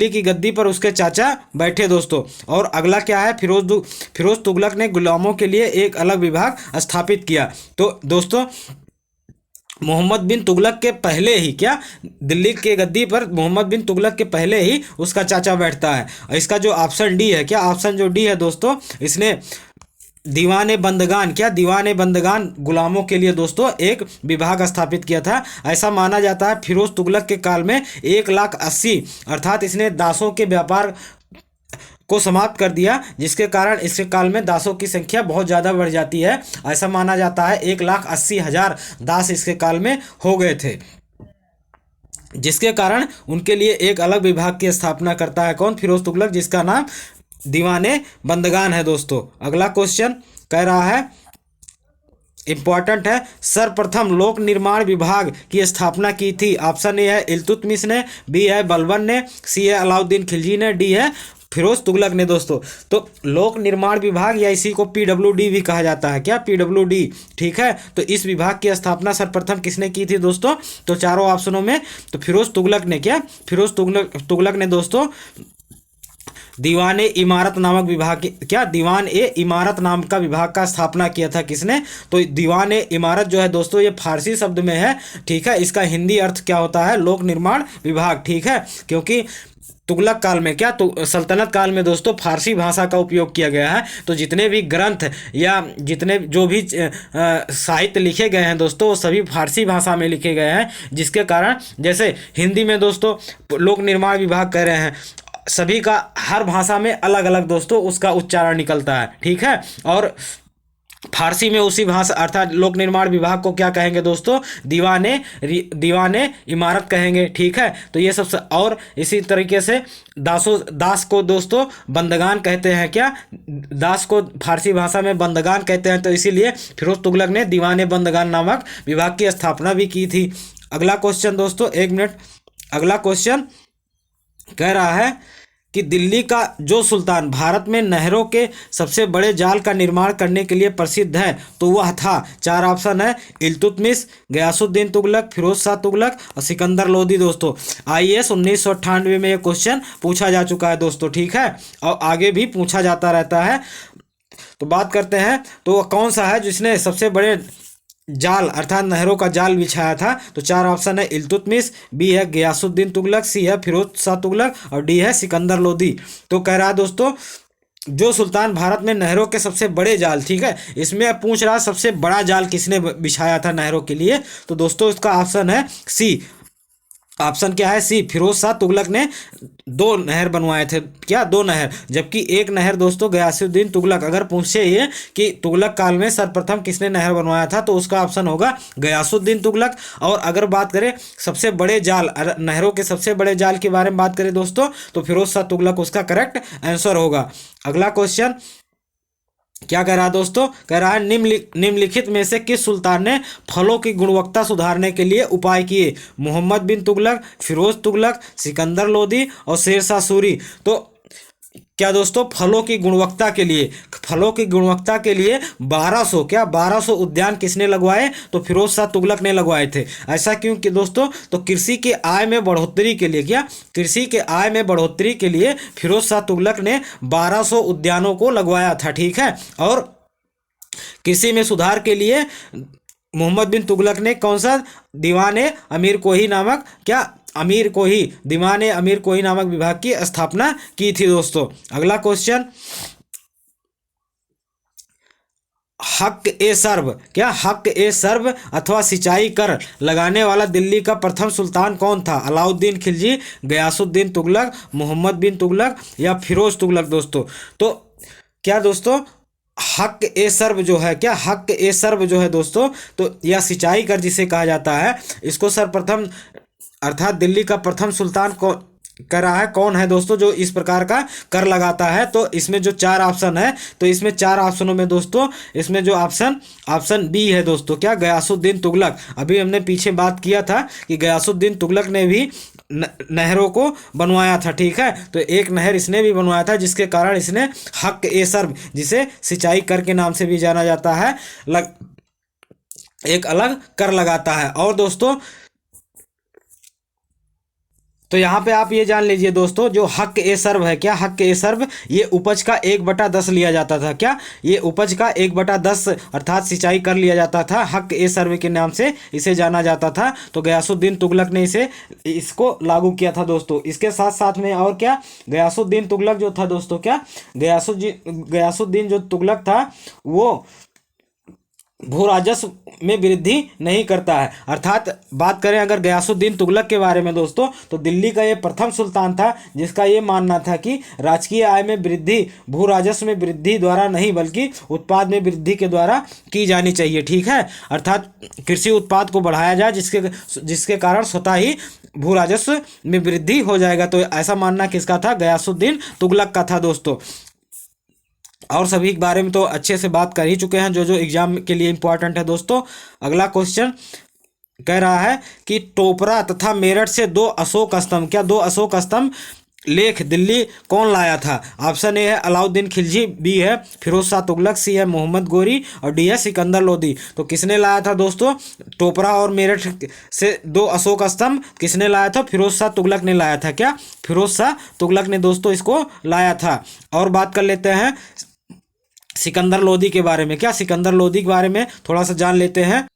की गद्दी पर उसके चाचा बैठे दोस्तों। और अगला क्या है, फिरोज तुगलक ने गुलामों के लिए एक अलग विभाग स्थापित किया। तो दोस्तों मोहम्मद बिन तुगलक के पहले ही, क्या दिल्ली के गद्दी पर मोहम्मद बिन तुगलक के पहले ही उसका चाचा बैठता है। इसका जो ऑप्शन डी है, क्या ऑप्शन जो डी है दोस्तों, इसने दीवाने बंदगान गुलामों के लिए दोस्तों एक विभाग स्थापित किया था। ऐसा माना जाता है फिरोज तुगलक के काल में 1,80,000 अर्थात इसने दासों के व्यापार को समाप्त कर दिया, जिसके कारण इसके काल में दासों की संख्या बहुत ज़्यादा बढ़ जाती है। ऐसा माना जाता है 1,80,000 दास इसके काल में हो गए थे, जिसके कारण उनके लिए एक अलग विभाग की स्थापना करता है कौन, फिरोज तुगलक, जिसका नाम दीवाने बंदगान है दोस्तों। अगला क्वेश्चन कह रहा है, इंपॉर्टेंट है, सर्वप्रथम लोक निर्माण विभाग की स्थापना की थी। ऑप्शन ए है इल्तुतमिश ने, बी है बलबन ने, सी है अलाउद्दीन खिलजी ने, डी है फिरोज तुगलक ने दोस्तों। तो लोक निर्माण विभाग या इसी को पीडब्ल्यूडी भी कहा जाता है, क्या पीडब्ल्यूडी, ठीक है। तो इस विभाग की स्थापना सर्वप्रथम किसने की थी दोस्तों, तो चारों ऑप्शनों में तो फिरोज तुगलक ने दोस्तों दीवान ए इमारत नामक विभाग, क्या दीवान ए इमारत नाम का विभाग का स्थापना किया था किसने, तो दीवान ए इमारत जो है दोस्तों ये फारसी शब्द में है, ठीक है। इसका हिंदी अर्थ क्या होता है, लोक निर्माण विभाग, ठीक है। क्योंकि तुगलक काल में, क्या तो सल्तनत काल में दोस्तों फारसी भाषा का उपयोग किया गया है। तो जितने भी ग्रंथ या जितने जो भी साहित्य लिखे गए हैं दोस्तों, वो सभी फारसी भाषा में लिखे गए हैं, जिसके कारण जैसे हिंदी में दोस्तों लोक निर्माण विभाग कह रहे हैं, सभी का हर भाषा में अलग अलग दोस्तों उसका उच्चारण निकलता है, ठीक है। और फारसी में उसी भाषा अर्थात लोक निर्माण विभाग को क्या कहेंगे दोस्तों, दीवाने इमारत कहेंगे, ठीक है। तो ये सब, और इसी तरीके से दास को दोस्तों बंदगान कहते हैं, क्या दास को फारसी भाषा में बंदगान कहते हैं। तो इसीलिए फिरोज तुगलक ने दीवाने बंदगान नामक विभाग की स्थापना भी की थी। अगला क्वेश्चन दोस्तों, एक मिनट, अगला क्वेश्चन कह रहा है कि दिल्ली का जो सुल्तान भारत में नहरों के सबसे बड़े जाल का निर्माण करने के लिए प्रसिद्ध है, तो वह था, चार ऑप्शन है, इल्तुतमिश, गयासुद्दीन तुगलक, फिरोज शाह तुगलक और सिकंदर लोदी दोस्तों। आईएएस 1998 में ये क्वेश्चन पूछा जा चुका है दोस्तों, ठीक है, और आगे भी पूछा जाता रहता है। तो बात करते हैं, तो वह कौन सा है जिसने सबसे बड़े जाल अर्थात नहरों का जाल बिछाया था। तो चार ऑप्शन है, इल्तुतमिश, बी है गयासुद्दीन तुगलक, सी है फिरोज शाह तुगलक और डी है सिकंदर लोदी। तो कह रहा है दोस्तों जो सुल्तान भारत में नहरों के सबसे बड़े जाल, ठीक है, इसमें पूछ रहा सबसे बड़ा जाल किसने बिछाया था नहरों के लिए। तो दोस्तों इसका ऑप्शन है सी, ऑप्शन क्या है, सी, फिरोज शाह तुगलक ने 2 नहर बनवाए थे, क्या 2 नहर, जबकि एक नहर दोस्तों गयासुद्दीन तुगलक। अगर पूछे ये कि तुगलक काल में सर्वप्रथम किसने नहर बनवाया था, तो उसका ऑप्शन होगा गयासुद्दीन तुगलक। और अगर बात करें सबसे बड़े जाल, नहरों के सबसे बड़े जाल के बारे में बात करें दोस्तों, तो फिरोज शाह तुगलक उसका करेक्ट आंसर होगा। अगला क्वेश्चन क्या कह रहा है दोस्तों, कह रहा है निम्नलिखित में से किस सुल्तान ने फलों की गुणवत्ता सुधारने के लिए उपाय किए। मोहम्मद बिन तुगलक, फिरोज तुगलक, सिकंदर लोदी और शेर शाह सूरी। तो क्या दोस्तों, फलों की गुणवत्ता के लिए, फलों की गुणवत्ता के लिए 1200 उद्यान किसने लगवाए? तो फिरोज शाह तुगलक ने लगवाए थे। ऐसा क्यों कि दोस्तों, तो कृषि के आय में बढ़ोतरी के लिए, क्या कृषि के आय में बढ़ोतरी के लिए फिरोज शाह तुगलक ने 1200 उद्यानों को लगवाया था। ठीक है। और कृषि में सुधार के लिए मोहम्मद बिन तुगलक ने कौन सा दीवाने अमीर कोही नामक, क्या अमीर कोही, दीवाने अमीर कोही नामक विभाग की स्थापना की थी दोस्तों। अगला क्वेश्चन, हक ए सर्व, क्या हक ए सर्व अथवा सिंचाई कर लगाने वाला दिल्ली का प्रथम सुल्तान कौन था? अलाउद्दीन खिलजी, गयासुद्दीन तुगलक, मोहम्मद बिन तुगलक या फिरोज तुगलक दोस्तों। तो क्या दोस्तों, हक ए सर्व जो है, क्या हक ए सर्व जो है दोस्तों, तो यह सिंचाई कर जिसे कहा जाता है, इसको सर्वप्रथम अर्थात दिल्ली का प्रथम सुल्तान कर रहा है कौन है दोस्तों, जो इस प्रकार का कर लगाता है। तो इसमें जो 4 ऑप्शन है, तो इसमें 4 ऑप्शनों में दोस्तों, इसमें जो ऑप्शन बी है दोस्तों, क्या गयासुद्दीन तुगलक। अभी हमने पीछे बात किया था कि गयासुद्दीन तुगलक ने भी नहरों को बनवाया था। ठीक है। तो एक नहर इसने भी बनवाया था, जिसके कारण इसने हक ए सर्व, जिसे सिंचाई कर के नाम से भी जाना जाता है, एक अलग कर लगाता है। और दोस्तों, तो यहाँ पे आप ये जान लीजिए दोस्तों, जो हक ए सर्व है, क्या हक ए सर्व, ये उपज का 1/10 लिया जाता था। क्या ये उपज का 1/10 अर्थात सिंचाई कर लिया जाता था, हक ए सर्व के नाम से इसे जाना जाता था। तो गयासुद्दीन तुगलक ने इसको लागू किया था दोस्तों। इसके साथ साथ में और क्या, गयासुद्दीन तुगलक जो था दोस्तों, क्या गयासुद्दीन जो तुगलक था वो भू राजस्व में वृद्धि नहीं करता है। अर्थात बात करें अगर गयासुद्दीन तुगलक के बारे में दोस्तों, तो दिल्ली का ये प्रथम सुल्तान था जिसका ये मानना था कि राजकीय आय में वृद्धि भू राजस्व में वृद्धि द्वारा नहीं, बल्कि उत्पाद में वृद्धि के द्वारा की जानी चाहिए। ठीक है। अर्थात कृषि उत्पाद को बढ़ाया जाए, जिसके कारण स्वतः ही भू राजस्व में वृद्धि हो जाएगा। तो ऐसा मानना किसका था? गयासुद्दीन तुगलक का था दोस्तों। और सभी के बारे में तो अच्छे से बात कर ही चुके हैं, जो एग्जाम के लिए इंपॉर्टेंट है दोस्तों। अगला क्वेश्चन कह रहा है कि टोपरा तथा मेरठ से 2 अशोक स्तंभ, क्या 2 अशोक स्तंभ लेख दिल्ली कौन लाया था? ऑप्शन ए है अलाउद्दीन खिलजी, बी है फिरोज शाह तुगलक, सी है मोहम्मद गोरी और डी है सिकंदर लोदी। तो किसने लाया था दोस्तों टोपरा और मेरठ से 2 अशोक स्तंभ? किसने लाया था? फिरोज शाह तुगलक ने लाया था। क्या फिरोज शाह तुगलक ने दोस्तों इसको लाया था। और बात कर लेते हैं सिकंदर लोदी के बारे में। क्या सिकंदर लोदी के बारे में थोड़ा सा जान लेते हैं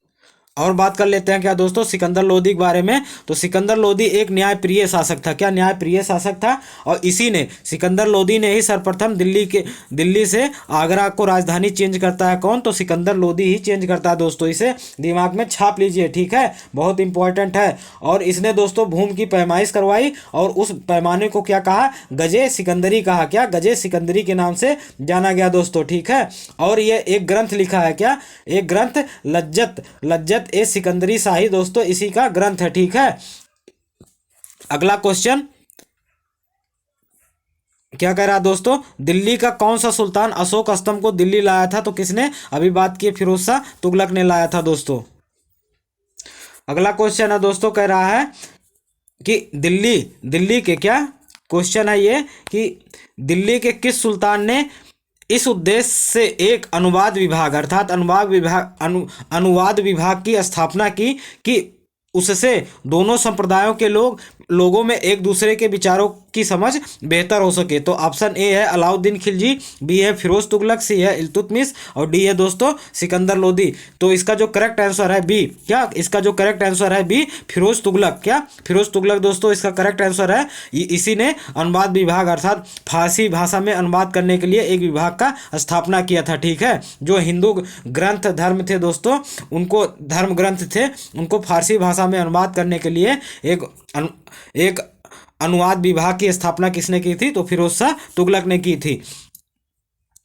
और बात कर लेते हैं क्या दोस्तों सिकंदर लोदी के बारे में। तो सिकंदर लोदी एक न्यायप्रिय शासक था। क्या न्यायप्रिय शासक था? और इसी ने सिकंदर लोदी ने ही सर्वप्रथम दिल्ली से आगरा को राजधानी चेंज करता है। कौन? तो सिकंदर लोदी ही चेंज करता है दोस्तों। इसे दिमाग में छाप लीजिए। ठीक है, बहुत इंपॉर्टेंट है। और इसने दोस्तों भूमि की पैमाइश करवाई और उस पैमाने को क्या कहा? गजे सिकंदरी कहा। क्या गजे सिकंदरी के नाम से जाना गया दोस्तों। ठीक है। और ये एक ग्रंथ लिखा है। क्या? एक ग्रंथ लज्जत ए सिकंदरी शाही दोस्तों इसी का ग्रंथ है। ठीक है। अगला क्वेश्चन क्या कह रहा है दोस्तों? दिल्ली का कौन सा सुल्तान अशोक स्तंभ को दिल्ली लाया था? तो किसने? अभी बात की फिरोज शाह तुगलक ने लाया था दोस्तों। अगला क्वेश्चन है दोस्तों, कह रहा है कि दिल्ली के क्या क्वेश्चन है ये कि दिल्ली के किस सुल्तान ने इस उद्देश्य से एक अनुवाद विभाग अर्थात अनुवाद विभाग की स्थापना की कि उससे दोनों संप्रदायों के लोगों में एक दूसरे के विचारों की समझ बेहतर हो सके? तो ऑप्शन ए है अलाउद्दीन खिलजी, बी है फिरोज तुगलक, सी है इल्तुतमिश और डी है दोस्तों सिकंदर लोदी। तो इसका जो करेक्ट आंसर है बी। क्या? इसका जो करेक्ट आंसर है बी फिरोज तुगलक। क्या? फिरोज तुगलक दोस्तों इसका करेक्ट आंसर है। इसी ने अनुवाद विभाग अर्थात फारसी भाषा में अनुवाद करने के लिए एक विभाग का स्थापना किया था। ठीक है। जो हिंदू ग्रंथ धर्म थे दोस्तों, उनको धर्म ग्रंथ थे, उनको फारसी भाषा में अनुवाद करने के लिए एक अनुवाद विभाग की स्थापना किसने की थी? तो फिरोज शाह तुगलक ने की थी।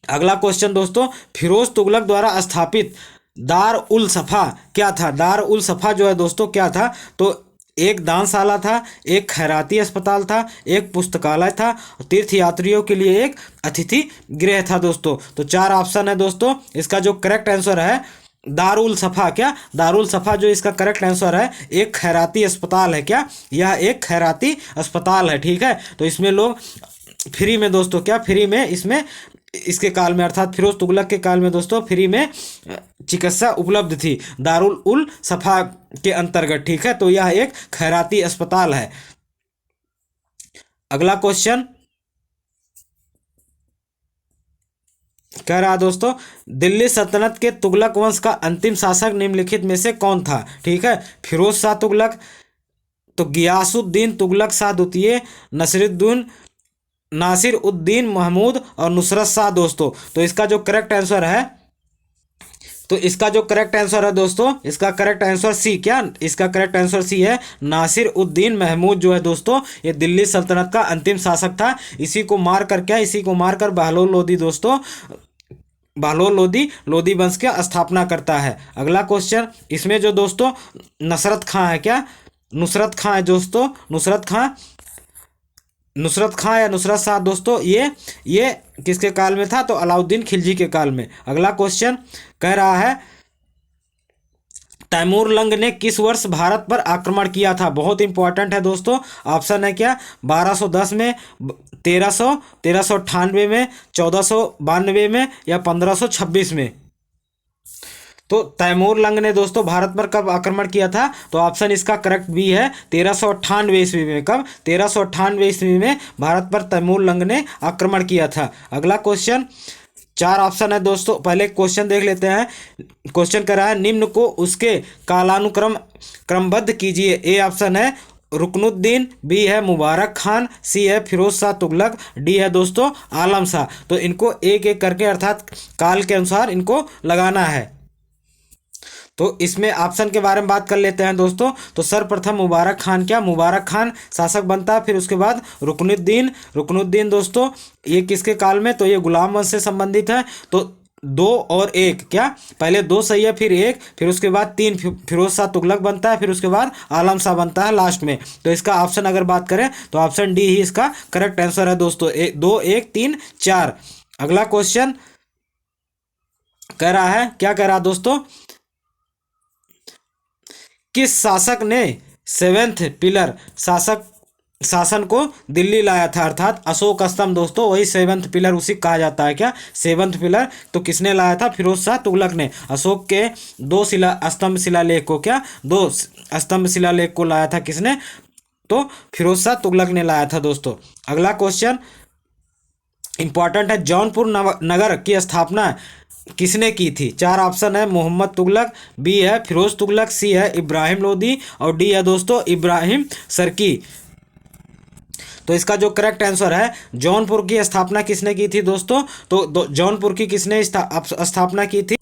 अगला क्वेश्चन दोस्तों, फिरोज तुगलक द्वारा स्थापित दार उल सफा क्या था? दार उल सफा जो है दोस्तों क्या था? तो एक दानशाला था, एक खैराती अस्पताल था, एक पुस्तकालय था, तीर्थ यात्रियों के लिए एक अतिथि गृह था दोस्तों। तो 4 ऑप्शन है दोस्तों। इसका जो करेक्ट आंसर है दारुल सफा। क्या? दारुल सफा जो इसका करेक्ट आंसर है एक खैराती अस्पताल है। क्या? यह एक खैराती अस्पताल है। ठीक है। तो इसमें लोग फ्री में दोस्तों, क्या फ्री में इसमें इसके काल में अर्थात फिरोज तुगलक के काल में दोस्तों फ्री में चिकित्सा उपलब्ध थी दारुल उल सफा के अंतर्गत। ठीक है, तो यह एक खैराती अस्पताल है। अगला क्वेश्चन कह रहा है दोस्तों, दिल्ली सल्तनत के तुगलक वंश का अंतिम शासक निम्नलिखित में से कौन था? ठीक है, फिरोज शाह तुगलक, तो गियासुद्दीन तुगलक शाह द्वितीय, नासिर उद्दीन महमूद और नुसरत शाह दोस्तों। तो इसका जो करेक्ट आंसर है, तो इसका जो करेक्ट आंसर है दोस्तों, इसका करेक्ट आंसर सी, क्या इसका करेक्ट आंसर सी है, नासिर उद्दीन महमूद जो है दोस्तों, ये दिल्ली सल्तनत का अंतिम शासक था। इसी को मारकर क्या, इसी को मारकर बहलोल लोदी दोस्तों, बहलोल लोदी लोदी वंश की स्थापना करता है। अगला क्वेश्चन, इसमें जो दोस्तों नुसरत खां है, क्या नुसरत खां है दोस्तों, नुसरत खां या नुसरत शाह दोस्तों, ये किसके काल में था? तो अलाउद्दीन खिलजी के काल में। अगला क्वेश्चन कह रहा है, तैमूर लंग ने किस वर्ष भारत पर आक्रमण किया था? बहुत इंपॉर्टेंट है दोस्तों। ऑप्शन है क्या, 1210 में, 1398 में, 1492 में या 1526 में? तो तैमूर लंग ने दोस्तों भारत पर कब आक्रमण किया था? तो ऑप्शन इसका करेक्ट बी है, 1398 ईस्वी में। कब? 1398 ईस्वी में भारत पर तैमूर लंग ने आक्रमण किया था। अगला क्वेश्चन, 4 ऑप्शन है दोस्तों, पहले क्वेश्चन देख लेते हैं। क्वेश्चन कर रहा है, निम्न को उसके कालानुक्रम क्रमबद्ध कीजिए। ए ऑप्शन है रुकनुद्दीन, बी है मुबारक खान, सी है फिरोज शाह तुगलक, डी है दोस्तों आलम शाह। तो इनको एक एक करके अर्थात काल के अनुसार इनको लगाना है। तो इसमें ऑप्शन के बारे में बात कर लेते हैं दोस्तों। तो सर्वप्रथम मुबारक खान, क्या मुबारक खान शासक बनता है। फिर उसके बाद रुकनुद्दीन दोस्तों, ये किसके काल में? तो ये गुलाम वंश से संबंधित है। तो 2 और 1, क्या पहले 2 सही है, फिर 1, फिर उसके बाद 3 फिरोज शाह तुगलक बनता है, फिर उसके बाद आलम शाह बनता है लास्ट में। तो इसका ऑप्शन अगर बात करें तो ऑप्शन डी ही इसका करेक्ट आंसर है दोस्तों, 2 1 3 4। अगला क्वेश्चन कह रहा है, क्या कह रहा है दोस्तों, किस शासक ने 7th पिलर शासन को दिल्ली लाया था? अर्थात अशोक स्तंभ दोस्तों, वही 7th पिलर उसी कहा जाता है। क्या 7th पिलर तो किसने लाया था? फिरोज शाह तुगलक ने। अशोक के 2 स्तंभ शिलालेख को, क्या 2 स्तंभ शिलालेख को लाया था किसने? तो फिरोज शाह तुगलक ने लाया था दोस्तों। अगला क्वेश्चन इंपॉर्टेंट है, जौनपुर नगर की स्थापना किसने की थी? 4 ऑप्शन है, मोहम्मद तुगलक, बी है फिरोज तुगलक, सी है इब्राहिम लोदी और डी है दोस्तों इब्राहिम सरकी। तो इसका जो करेक्ट आंसर है, जौनपुर की स्थापना किसने की थी दोस्तों? तो जौनपुर की किसने स्थापना की थी?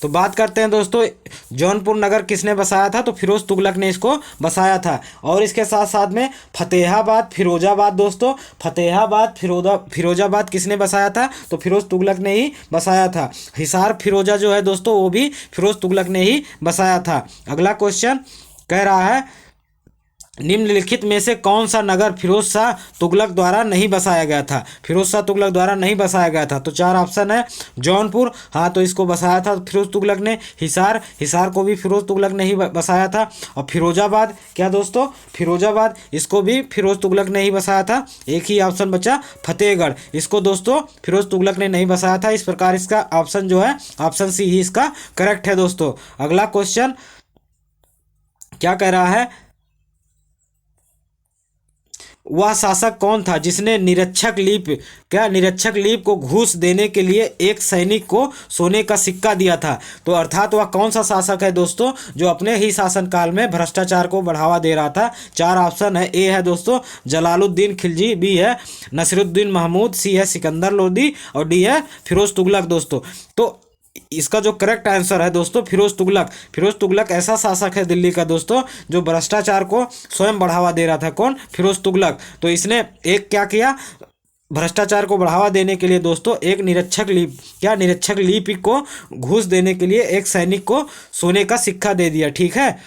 तो बात करते हैं दोस्तों, जौनपुर नगर किसने बसाया था? तो फिरोज तुगलक ने इसको बसाया था। और इसके साथ साथ में फतेहाबाद फिरोजाबाद दोस्तों, फतेहाबाद फिरोजाबाद किसने बसाया था? तो फिरोज तुगलक ने ही बसाया था। हिसार फिरोजा जो है दोस्तों, वो भी फिरोज तुगलक ने ही बसाया था। अगला क्वेश्चन कह रहा है, निम्नलिखित में से कौन सा नगर फिरोज शाह तुगलक द्वारा नहीं बसाया गया था? फिरोज शाह तुगलक द्वारा नहीं बसाया गया था। तो 4 ऑप्शन है, जौनपुर, हाँ तो इसको बसाया था फिरोज तुगलक ने। हिसार को भी फिरोज तुगलक ने ही बसाया था। और फिरोजाबाद, क्या दोस्तों फिरोजाबाद, इसको भी फिरोज तुगलक ने ही बसाया था। एक ही ऑप्शन बचा फतेहगढ़, इसको दोस्तों फिरोज तुगलक ने नहीं बसाया था। इस प्रकार इसका ऑप्शन जो है ऑप्शन सी ही इसका करेक्ट है दोस्तों। अगला क्वेश्चन क्या कह रहा है, वह शासक कौन था जिसने निरक्षक लीप को घूस देने के लिए एक सैनिक को सोने का सिक्का दिया था? तो अर्थात वह कौन सा शासक है दोस्तों जो अपने ही शासनकाल में भ्रष्टाचार को बढ़ावा दे रहा था? 4 ऑप्शन है, ए है दोस्तों जलालुद्दीन खिलजी, बी है नसीरुद्दीन महमूद, सी है सिकंदर लोदी और डी है फिरोज तुगलक दोस्तों। तो इसका जो करेक्ट आंसर है दोस्तों फिरोज तुगलक ऐसा शासक है दिल्ली का दोस्तों जो भ्रष्टाचार को स्वयं बढ़ावा दे रहा था। कौन? फिरोज तुगलक। तो इसने एक क्या किया, भ्रष्टाचार को बढ़ावा देने के लिए दोस्तों एक निरक्षक लीप को घूस देने के लिए एक सैनिक को सोने का सिक्का दे दिया। ठीक है,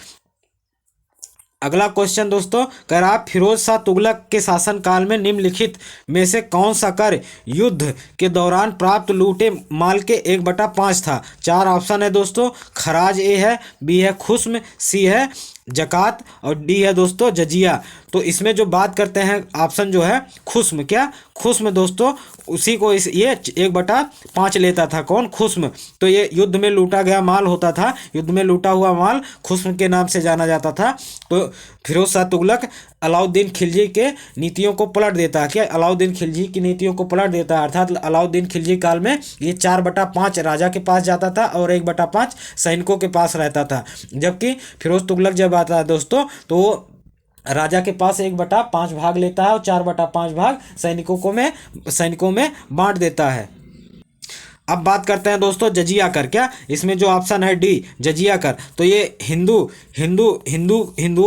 अगला क्वेश्चन दोस्तों कह रहा, फिरोज शाह तुगलक के शासनकाल में निम्नलिखित में से कौन सा कर युद्ध के दौरान प्राप्त लूटे माल के 1/5 था? 4 ऑप्शन है दोस्तों, खराज ए है, बी है खुस्म, सी है जकात, और डी है दोस्तों जजिया। तो इसमें जो बात करते हैं ऑप्शन जो है खुस्म, क्या खुस्म दोस्तों, उसी को इस ये 1/5 लेता था, कौन खुस्म। तो ये युद्ध में लूटा गया माल होता था, युद्ध में लूटा हुआ माल खुस्म के नाम से जाना जाता था। तो फिरोज शाह तुगलक अलाउद्दीन खिलजी के नीतियों को पलट देता है, क्या अलाउद्दीन खिलजी की नीतियों को पलट देता है, अर्थात अलाउद्दीन खिलजी काल में ये 4/5 राजा के पास जाता था और 1/5 सैनिकों के पास रहता था। जबकि फिरोज तुगलक जब आता है दोस्तों तो वो राजा के पास 1/5 भाग लेता है और 4/5 भाग सैनिकों में बांट देता है। अब बात करते हैं दोस्तों जजिया कर, क्या इसमें जो ऑप्शन है डी जजिया कर, तो ये हिंदुओं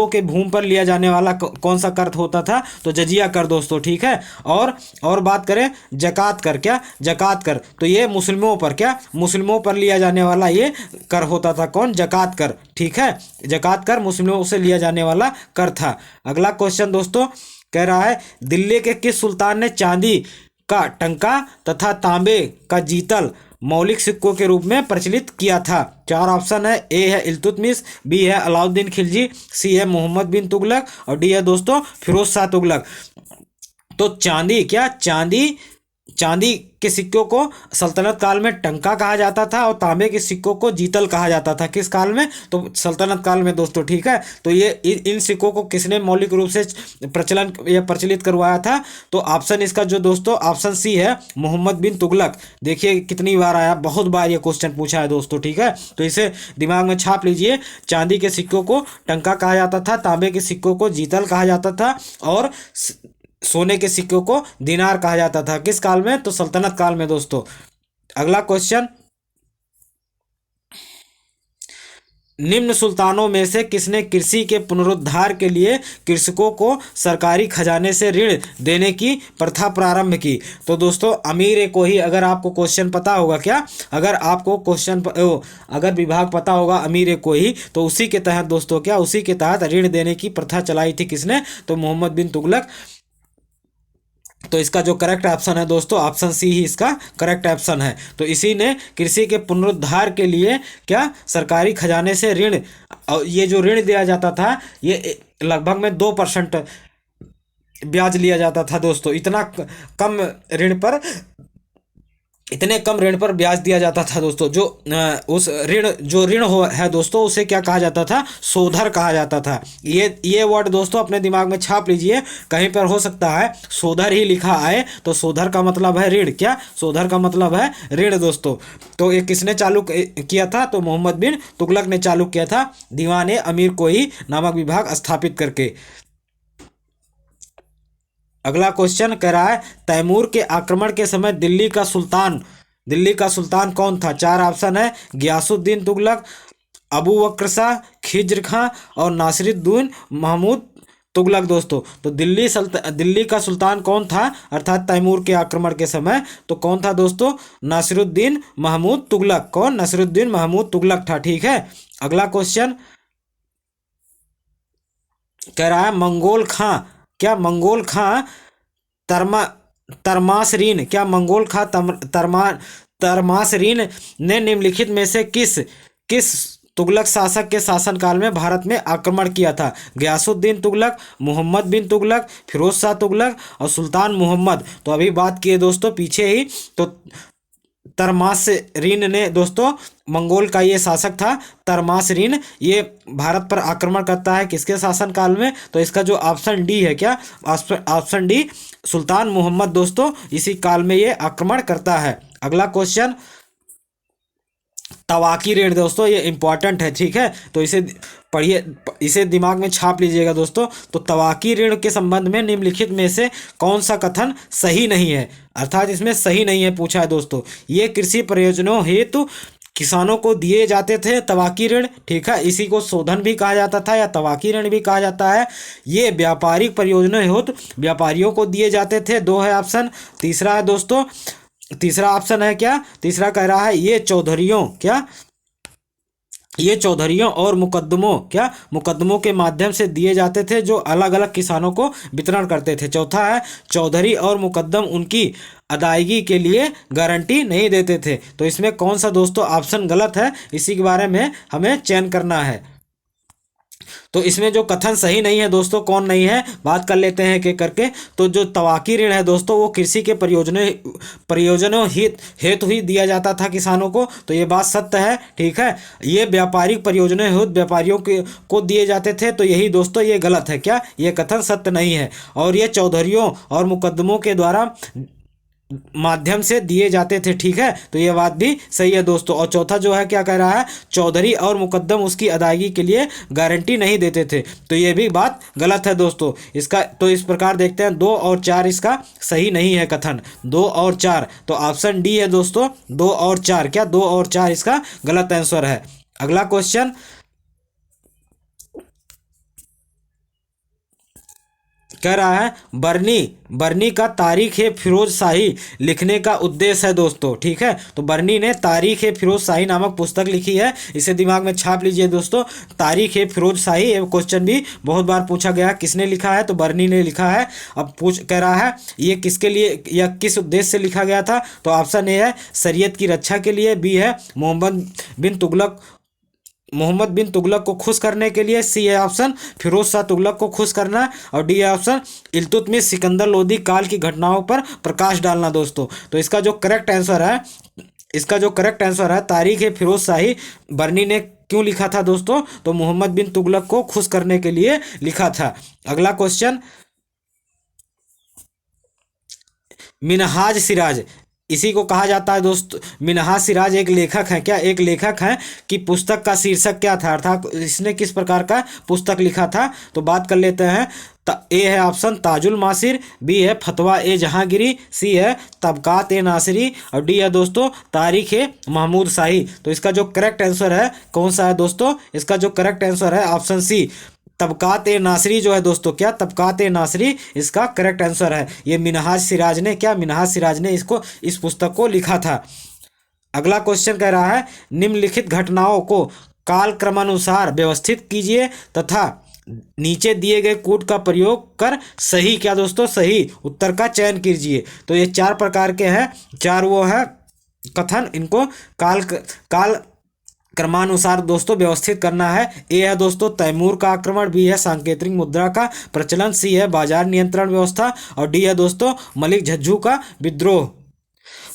के भूमि पर लिया जाने वाला कौन सा कर होता था, तो जजिया कर दोस्तों, ठीक है। और बात करें जकात कर, क्या जकात कर, तो ये मुस्लिमों पर, क्या मुस्लिमों पर लिया जाने वाला ये कर होता था, कौन जकात कर, ठीक है। जकात कर मुस्लिमों से लिया जाने वाला कर था। अगला क्वेश्चन दोस्तों कह रहा है दिल्ली के किस सुल्तान ने चांदी का टंका तथा तांबे का जीतल मौलिक सिक्कों के रूप में प्रचलित किया था। 4 ऑप्शन है, ए है इल्तुतमिश, बी है अलाउद्दीन खिलजी, सी है मोहम्मद बिन तुगलक और डी है दोस्तों फिरोज शाह तुगलक। तो चांदी, क्या चांदी के सिक्कों को सल्तनत काल में टंका कहा जाता था और तांबे के सिक्कों को जीतल कहा जाता था, किस काल में, तो सल्तनत काल में दोस्तों, ठीक है। तो ये इन सिक्कों को किसने मौलिक रूप से प्रचलित करवाया था, तो ऑप्शन इसका जो दोस्तों ऑप्शन सी है मोहम्मद बिन तुगलक। देखिए कितनी बार आया, बहुत बार ये क्वेश्चन पूछा है दोस्तों, ठीक है। तो इसे दिमाग में छाप लीजिए, चांदी के सिक्कों को टंका कहा जाता था, तांबे के सिक्कों को जीतल कहा जाता था और सोने के सिक्कों को दिनार कहा जाता था, किस काल में, तो सल्तनत काल में दोस्तों। अगला क्वेश्चन, निम्न सुल्तानों में से किसने कृषि के पुनरुद्धार के लिए कृषकों को सरकारी खजाने से ऋण देने की प्रथा प्रारंभ की, तो दोस्तों अमीर को ही, अगर आपको क्वेश्चन पता होगा, क्या अगर आपको अगर विभाग पता होगा अमीर को ही, तो उसी के तहत दोस्तों, क्या उसी के तहत ऋण देने की प्रथा चलाई थी किसने, तो मोहम्मद बिन तुगलक। तो इसका जो करेक्ट ऑप्शन है दोस्तों ऑप्शन सी ही इसका करेक्ट ऑप्शन है। तो इसी ने कृषि के पुनरुद्धार के लिए क्या सरकारी खजाने से ऋण, ये जो ऋण दिया जाता था ये लगभग में 2% ब्याज लिया जाता था दोस्तों। इतने कम ऋण पर ब्याज दिया जाता था दोस्तों। उस ऋण है दोस्तों, उसे क्या कहा जाता था, शोधर कहा जाता था। ये वर्ड दोस्तों अपने दिमाग में छाप लीजिए, कहीं पर हो सकता है शोधर ही लिखा आए, तो शोधर का मतलब है ऋण, क्या शोधर का मतलब है ऋण दोस्तों। तो ये किसने चालू किया था, तो मोहम्मद बिन तुगलक ने चालू किया था, दीवाने अमीर कोई नामक विभाग स्थापित करके। अगला क्वेश्चन कह रहा है तैमूर के आक्रमण के समय दिल्ली का सुल्तान कौन था। 4 ऑप्शन है, गियासुद्दीन तुगलक, अबू बकर शाह, खिज्र खां और नासिरुद्दीन महमूद तुगलक दोस्तों। तो दिल्ली का सुल्तान कौन था, अर्थात तैमूर के आक्रमण के समय, तो कौन था दोस्तों, नासिरुद्दीन महमूद तुगलक। कौन, नासिरुद्दीन महमूद तुगलक था, ठीक है। अगला क्वेश्चन कह रहा है मंगोल खां तरमासरीन, क्या मंगोल खां तरमासरीन ने निम्नलिखित में से किस तुगलक शासक के शासनकाल में भारत में आक्रमण किया था। गियासुद्दीन तुगलक, मोहम्मद बिन तुगलक, फिरोज शाह तुगलक और सुल्तान मोहम्मद। तो अभी बात किए दोस्तों पीछे ही, तो तरमासरीन ने दोस्तों, मंगोल का ये शासक था तरमासरीन, ये भारत पर आक्रमण करता है किसके शासनकाल में, तो इसका जो ऑप्शन डी है, क्या ऑप्शन डी सुल्तान मोहम्मद दोस्तों, इसी काल में ये आक्रमण करता है। अगला क्वेश्चन तवाकी ऋण दोस्तों, ये इंपॉर्टेंट है, ठीक है। तो इसे पढ़िए, इसे दिमाग में छाप लीजिएगा दोस्तों। तो तवाकी ऋण के संबंध में निम्नलिखित में से कौन सा कथन सही नहीं है, अर्थात इसमें सही नहीं है पूछा है दोस्तों। ये कृषि प्रयोजनों हेतु किसानों को दिए जाते थे तवाकी ऋण, ठीक है, इसी को शोधन भी कहा जाता था या तवाकी ऋण भी कहा जाता है। ये व्यापारिक प्रयोजनों हेतु व्यापारियों को दिए जाते थे, 2 है ऑप्शन। तीसरा है दोस्तों, तीसरा ऑप्शन है क्या, तीसरा कह रहा है ये चौधरियों और मुकद्दमों के माध्यम से दिए जाते थे, जो अलग अलग किसानों को वितरण करते थे। चौथा है चौधरी और मुकद्दम उनकी अदायगी के लिए गारंटी नहीं देते थे। तो इसमें कौन सा दोस्तों ऑप्शन गलत है, इसी के बारे में हमें चयन करना है। तो इसमें जो कथन सही नहीं है दोस्तों, कौन नहीं है, बात कर लेते हैं एक करके। तो जो तवाकी ऋण है दोस्तों, वो कृषि के प्रयोजनों हित हेतु ही दिया जाता था किसानों को, तो ये बात सत्य है, ठीक है। ये व्यापारिक प्रयोजनों हेतु व्यापारियों के को दिए जाते थे, तो यही दोस्तों ये गलत है, क्या ये कथन सत्य नहीं है। और ये चौधरियों और मुकदमों के द्वारा माध्यम से दिए जाते थे, ठीक है, तो ये बात भी सही है दोस्तों। और चौथा जो है क्या कह रहा है, चौधरी और मुकद्दम उसकी अदायगी के लिए गारंटी नहीं देते थे, तो ये भी बात गलत है दोस्तों। इसका तो इस प्रकार देखते हैं, 2 और 4 इसका सही नहीं है कथन, 2 और 4, तो ऑप्शन डी है दोस्तों, 2 और 4, क्या 2 और 4 इसका गलत आंसर है। अगला क्वेश्चन कह रहा है, बरनी बरनी का तारीख ए फिरोज शाही लिखने का उद्देश्य है दोस्तों, ठीक है। तो बरनी ने तारीख ए फिरोज शाही नामक पुस्तक लिखी है, इसे दिमाग में छाप लीजिए दोस्तों। तारीख ए फिरोज शाही, ये क्वेश्चन भी बहुत बार पूछा गया, किसने लिखा है, तो बरनी ने लिखा है। अब कह रहा है ये किसके लिए या किस उद्देश्य से लिखा गया था, तो ऑप्शन ए है शरीयत की रक्षा के लिए, बी है मोहम्मद बिन तुगलक को खुश करने के लिए, सी है ऑप्शन फिरोज शाह तुगलक को खुश करना, और डी है ऑप्शन इल्तुतमिश सिकंदर लोदी काल की घटनाओं पर प्रकाश डालना दोस्तों। तो इसका जो करेक्ट आंसर है तारीख ए फिरोज शाही बरनी ने क्यों लिखा था दोस्तों, तो मोहम्मद बिन तुगलक को खुश करने के लिए लिखा था। अगला क्वेश्चन, मिनहाज सिराज, इसी को कहा जाता है दोस्त, मिनहाज सिराज एक लेखक है, क्या एक लेखक है कि पुस्तक का शीर्षक क्या था, अर्थात इसने किस प्रकार का पुस्तक लिखा था, तो बात कर लेते हैं। ए है ऑप्शन ताजुल मासिर, बी है फतवा ए जहांगीरी, सी है तबकात ए नासिरी, और डी है दोस्तों तारीख ए महमूद शाही। तो इसका जो करेक्ट आंसर है कौन सा है दोस्तों, इसका जो करेक्ट आंसर है ऑप्शन सी तबकात ए नासरी जो है दोस्तों, क्या तबकात ए नासरी इसका करेक्ट आंसर है। ये मिनहाज सिराज ने इसको इस पुस्तक को लिखा था। अगला क्वेश्चन कह रहा है, निम्नलिखित घटनाओं को काल क्रमानुसार व्यवस्थित कीजिए तथा नीचे दिए गए कूट का प्रयोग कर सही, क्या दोस्तों, सही उत्तर का चयन कीजिए। तो ये 4 प्रकार के हैं, 4 वो है कथन, इनको काल क्रमानुसार दोस्तों व्यवस्थित करना है। ए है दोस्तों तैमूर का आक्रमण, बी है सांकेतिक मुद्रा का प्रचलन, सी है बाजार नियंत्रण व्यवस्था, और डी है दोस्तों मलिक झज्जू का विद्रोह।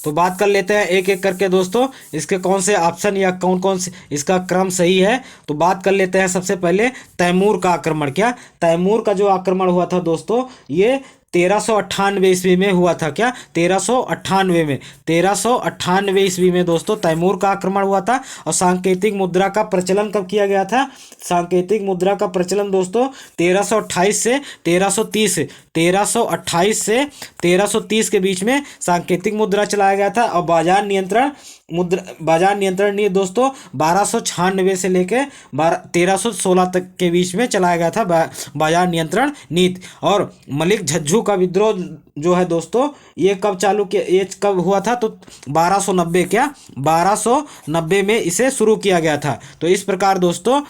तो बात कर लेते हैं एक एक करके दोस्तों, इसके कौन से ऑप्शन या कौन कौन से इसका क्रम सही है। तो बात कर लेते हैं सबसे पहले तैमूर का आक्रमण, क्या तैमूर का जो आक्रमण हुआ था दोस्तों, ये 1398 ईस्वी में हुआ था, क्या 1398 ईस्वी में दोस्तों तैमूर का आक्रमण हुआ था। और सांकेतिक मुद्रा का प्रचलन कब किया गया था, सांकेतिक मुद्रा का प्रचलन दोस्तों 1328 से 1330 के बीच में सांकेतिक मुद्रा चलाया गया था। और बाजार नियंत्रण नीति दोस्तों 1296 से लेकर 1316 तक के बीच में चलाया गया था बाजार नियंत्रण नीति। और मलिक झज्जू का विद्रोह जो है दोस्तों, ये कब हुआ था, तो 1290, क्या 1290 में इसे शुरू किया गया था। तो इस प्रकार दोस्तों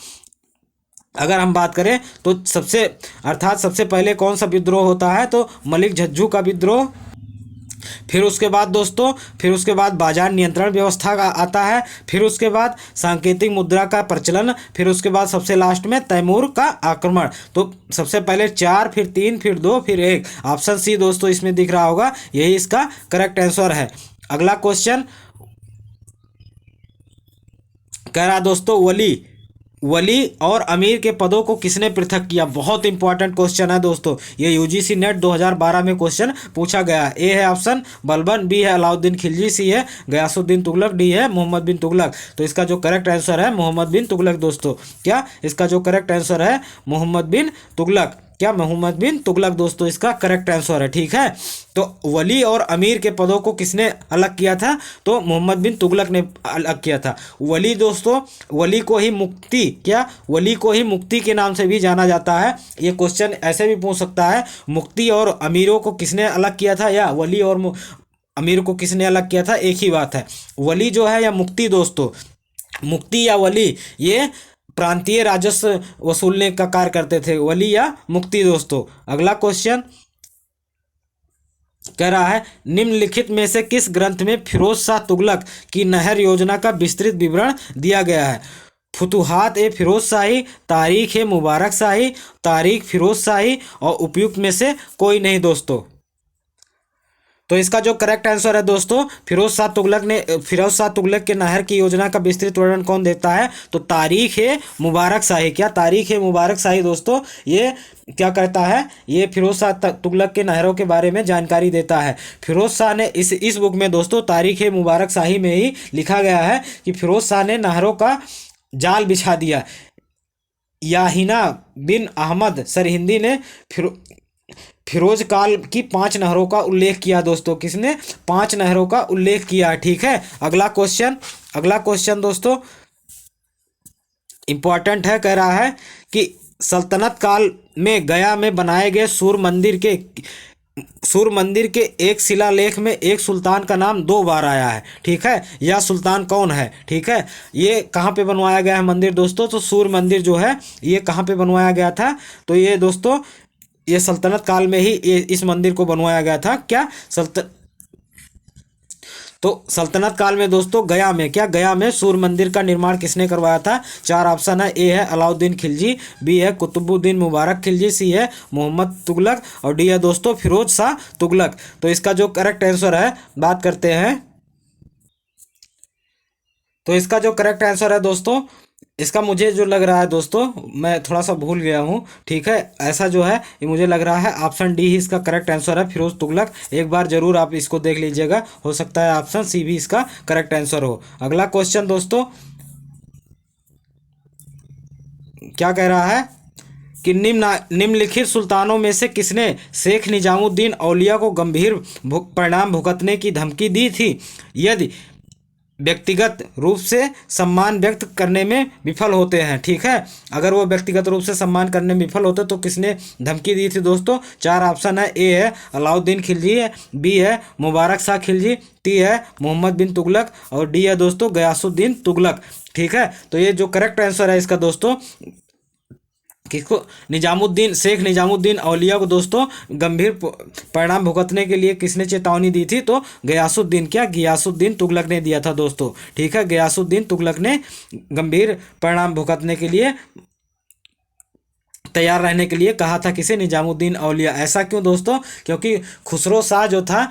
अगर हम बात करें तो सबसे पहले कौन सा विद्रोह होता है, तो मलिक झज्जू का विद्रोह, फिर उसके बाद बाजार नियंत्रण व्यवस्था का आता है, फिर उसके बाद सांकेतिक मुद्रा का प्रचलन, फिर उसके बाद सबसे लास्ट में तैमूर का आक्रमण। तो सबसे पहले 4, फिर 3, फिर 2, फिर 1, ऑप्शन सी दोस्तों इसमें दिख रहा होगा, यही इसका करेक्ट आंसर है। अगला क्वेश्चन कह रहा दोस्तों, वली और अमीर के पदों को किसने पृथक किया। बहुत इंपॉर्टेंट क्वेश्चन है दोस्तों, ये यूजीसी नेट 2012 में क्वेश्चन पूछा गया है। ए है ऑप्शन बलबन, बी है अलाउद्दीन खिलजी, सी है गयासुद्दीन तुगलक, डी है मोहम्मद बिन तुगलक। तो इसका जो करेक्ट आंसर है मोहम्मद बिन तुगलक दोस्तों, क्या इसका जो करेक्ट आंसर है मोहम्मद बिन तुगलक, क्या मोहम्मद बिन तुगलक दोस्तों इसका करेक्ट आंसर है, ठीक है। तो वली और अमीर के पदों को किसने अलग किया था, तो मोहम्मद बिन तुगलक ने अलग किया था। वली दोस्तों, वली को ही मुक्ति के नाम से भी जाना जाता है। ये क्वेश्चन ऐसे भी पूछ सकता है, मुक्ति और अमीरों को किसने अलग किया था, या वली और अमीर को किसने अलग किया था, एक ही बात है। वली जो है या मुक्ति दोस्तों, मुक्ति या वली ये प्रांतीय राजस्व वसूलने का कार्य करते थे, वली या मुक्ति दोस्तों। अगला क्वेश्चन कह रहा है, निम्नलिखित में से किस ग्रंथ में फिरोज शाह तुगलक की नहर योजना का विस्तृत विवरण दिया गया है। फुतुहात ए फिरोज शाही, तारीख ए मुबारक शाही, तारीख फिरोज शाही और उपयुक्त में से कोई नहीं दोस्तों। तो इसका जो करेक्ट आंसर है दोस्तों, फिरोज शाह तुगलक के नहर की योजना का विस्तृत वर्णन कौन देता है? तो तारीख है मुबारक शाही। क्या तारीख है मुबारक शाही दोस्तों, ये क्या करता है? ये फिरोज शाह तुगलक के नहरों के बारे में जानकारी देता है। फिरोज शाह ने इस बुक में दोस्तों तारीख है मुबारक शाही में ही लिखा गया है कि फिरोज शाह ने नहरों का जाल बिछा दिया। याहिना बिन अहमद सरहिंदी ने फिरोज काल की 5 नहरों का उल्लेख किया दोस्तों। किसने? 5 नहरों का उल्लेख किया। ठीक है, अगला क्वेश्चन दोस्तों इंपॉर्टेंट है। कह रहा है कि सल्तनत काल में गया में बनाए गए सूर्य मंदिर के एक शिलालेख में एक सुल्तान का नाम 2 बार आया है। ठीक है, यह सुल्तान कौन है? ठीक है, ये कहाँ पे बनवाया गया है मंदिर दोस्तों? तो सूर्य मंदिर जो है ये कहाँ पे बनवाया गया था? तो ये दोस्तों ये सल्तनत काल में ही इस मंदिर को बनवाया गया था। क्या सल्तनत काल में दोस्तों गया में सूर्य मंदिर का निर्माण किसने करवाया था? 4 ऑप्शन है। ए है अलाउद्दीन खिलजी, बी है कुतुबुद्दीन मुबारक खिलजी, सी है मोहम्मद तुगलक और डी है दोस्तों फिरोज शाह तुगलक। तो इसका जो करेक्ट आंसर है, बात करते हैं। तो इसका जो करेक्ट आंसर है दोस्तों, इसका मुझे जो लग रहा है दोस्तों, मैं थोड़ा सा भूल गया हूँ। ठीक है, ऐसा जो है ये मुझे लग रहा है ऑप्शन डी ही इसका करेक्ट आंसर है, फिरोज तुगलक। एक बार जरूर आप इसको देख लीजिएगा, हो सकता है ऑप्शन सी भी इसका करेक्ट आंसर हो। अगला क्वेश्चन दोस्तों क्या कह रहा है कि निम्नलिखित सुल्तानों में से किसने शेख निजामुद्दीन औलिया को गंभीर परिणाम भुगतने की धमकी दी थी यदि व्यक्तिगत रूप से सम्मान व्यक्त करने में विफल होते हैं? ठीक है, अगर वो व्यक्तिगत रूप से सम्मान करने में विफल होते तो किसने धमकी दी थी दोस्तों? 4 ऑप्शन है। ए है अलाउद्दीन खिलजी है, बी है मुबारक शाह खिलजी, ती है मोहम्मद बिन तुगलक और डी है दोस्तों गयासुद्दीन तुगलक। ठीक है, तो ये जो करेक्ट आंसर है इसका दोस्तों, किसको? शेख निजामुद्दीन औलिया को दोस्तों गंभीर परिणाम भुगतने के लिए किसने चेतावनी दी थी? तो गयासुद्दीन तुगलक ने दिया था दोस्तों। ठीक है, गयासुद्दीन तुगलक ने गंभीर परिणाम भुगतने के लिए तैयार रहने के लिए कहा था। किसे? निजामुद्दीन औलिया। ऐसा क्यों दोस्तों? क्योंकि खुसरो शाह जो था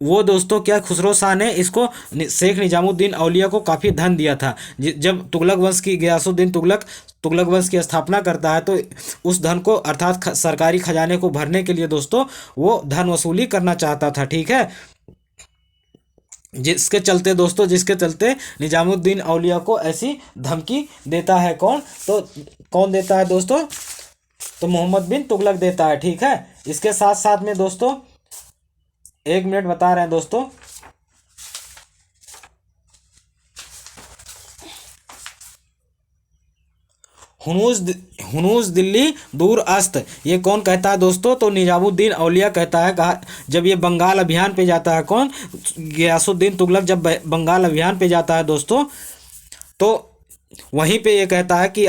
वो दोस्तों, क्या खुसरो शाह ने इसको शेख निजामुद्दीन औलिया को काफ़ी धन दिया था। जब तुगलक वंश की गयासुद्दीन तुगलक वंश की स्थापना करता है तो उस धन को अर्थात सरकारी खजाने को भरने के लिए दोस्तों वो धन वसूली करना चाहता था। ठीक है, जिसके चलते निजामुद्दीन औलिया को ऐसी धमकी देता है कौन? तो कौन देता है दोस्तों? तो मोहम्मद बिन तुगलक देता है। ठीक है, इसके साथ साथ में दोस्तों 1 मिनट बता रहे हैं दोस्तों, हुनूज दिल्ली दूर अस्त, ये कौन कहता है दोस्तों? तो निजामुद्दीन औलिया कहता है। कहा जब ये बंगाल अभियान पे जाता है, कौन? गयासुद्दीन तुगलक जब बंगाल अभियान पे जाता है दोस्तों, तो वहीं पे ये कहता है कि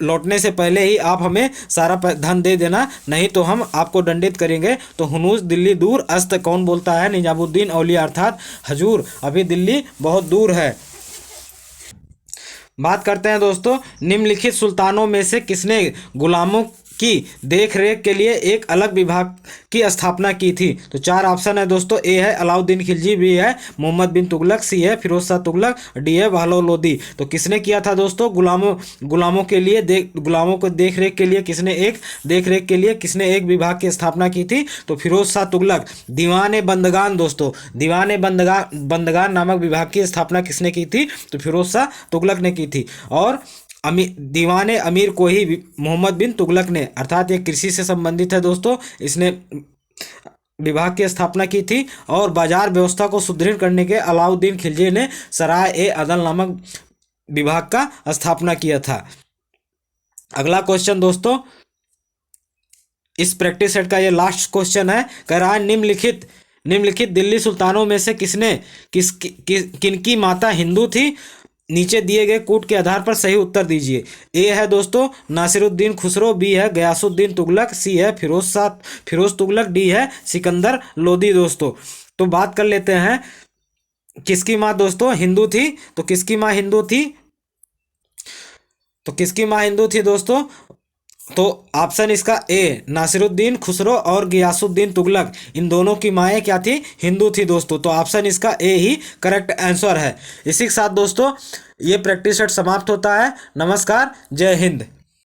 लौटने से पहले ही आप हमें सारा धन दे देना, नहीं तो हम आपको दंडित करेंगे। तो हुनूज दिल्ली दूर अस्त कौन बोलता है? निजामुद्दीन औलिया, अर्थात हजूर अभी दिल्ली बहुत दूर है। बात करते हैं दोस्तों, निम्नलिखित सुल्तानों में से किसने गुलामों की देखरेख के लिए एक अलग विभाग की स्थापना की थी? तो 4 ऑप्शन है दोस्तों। ए है अलाउद्दीन खिलजी, बी है मोहम्मद बिन तुगलक, सी है फिरोज शाह तुगलक, डी है बहलोल लोदी। तो किसने किया था दोस्तों गुलामों के लिए गुलामों को देखरेख के लिए किसने एक विभाग की स्थापना की थी? तो फिरोज शाह तुगलक। दीवाने बंदगान दोस्तों, दीवाने बंदगान नामक विभाग की स्थापना किसने की थी? तो फिरोज शाह तुगलक ने की थी। और दीवाने अमीर को ही मोहम्मद बिन तुगलक ने, अर्थात ये कृषि से संबंधित है दोस्तों, इसने विभाग की स्थापना की थी। और बाजार व्यवस्था को सुदृढ़ करने के अलाउद्दीन खिलजी ने सराय ए अदल नामक विभाग का स्थापना किया था। अगला क्वेश्चन दोस्तों, इस प्रैक्टिस सेट का ये लास्ट क्वेश्चन है। कह रहा है निम्नलिखित दिल्ली सुल्तानों में से किनकी माता हिंदू थी? नीचे दिए गए कूट के आधार पर सही उत्तर दीजिए। ए है दोस्तों नासिरुद्दीन खुसरो, बी है गयासुद्दीन तुगलक, सी है फिरोज तुगलक, डी है सिकंदर लोदी दोस्तों। तो बात कर लेते हैं किसकी माँ दोस्तों हिंदू थी। तो किसकी माँ हिंदू थी? तो किसकी माँ हिंदू थी दोस्तों? तो ऑप्शन इसका ए, नासिरुद्दीन खुसरो और गियासुद्दीन तुगलक, इन दोनों की माएँ क्या थी? हिंदू थी दोस्तों। तो ऑप्शन इसका ए ही करेक्ट आंसर है। इसी के साथ दोस्तों ये प्रैक्टिस सेट समाप्त होता है। नमस्कार, जय हिंद।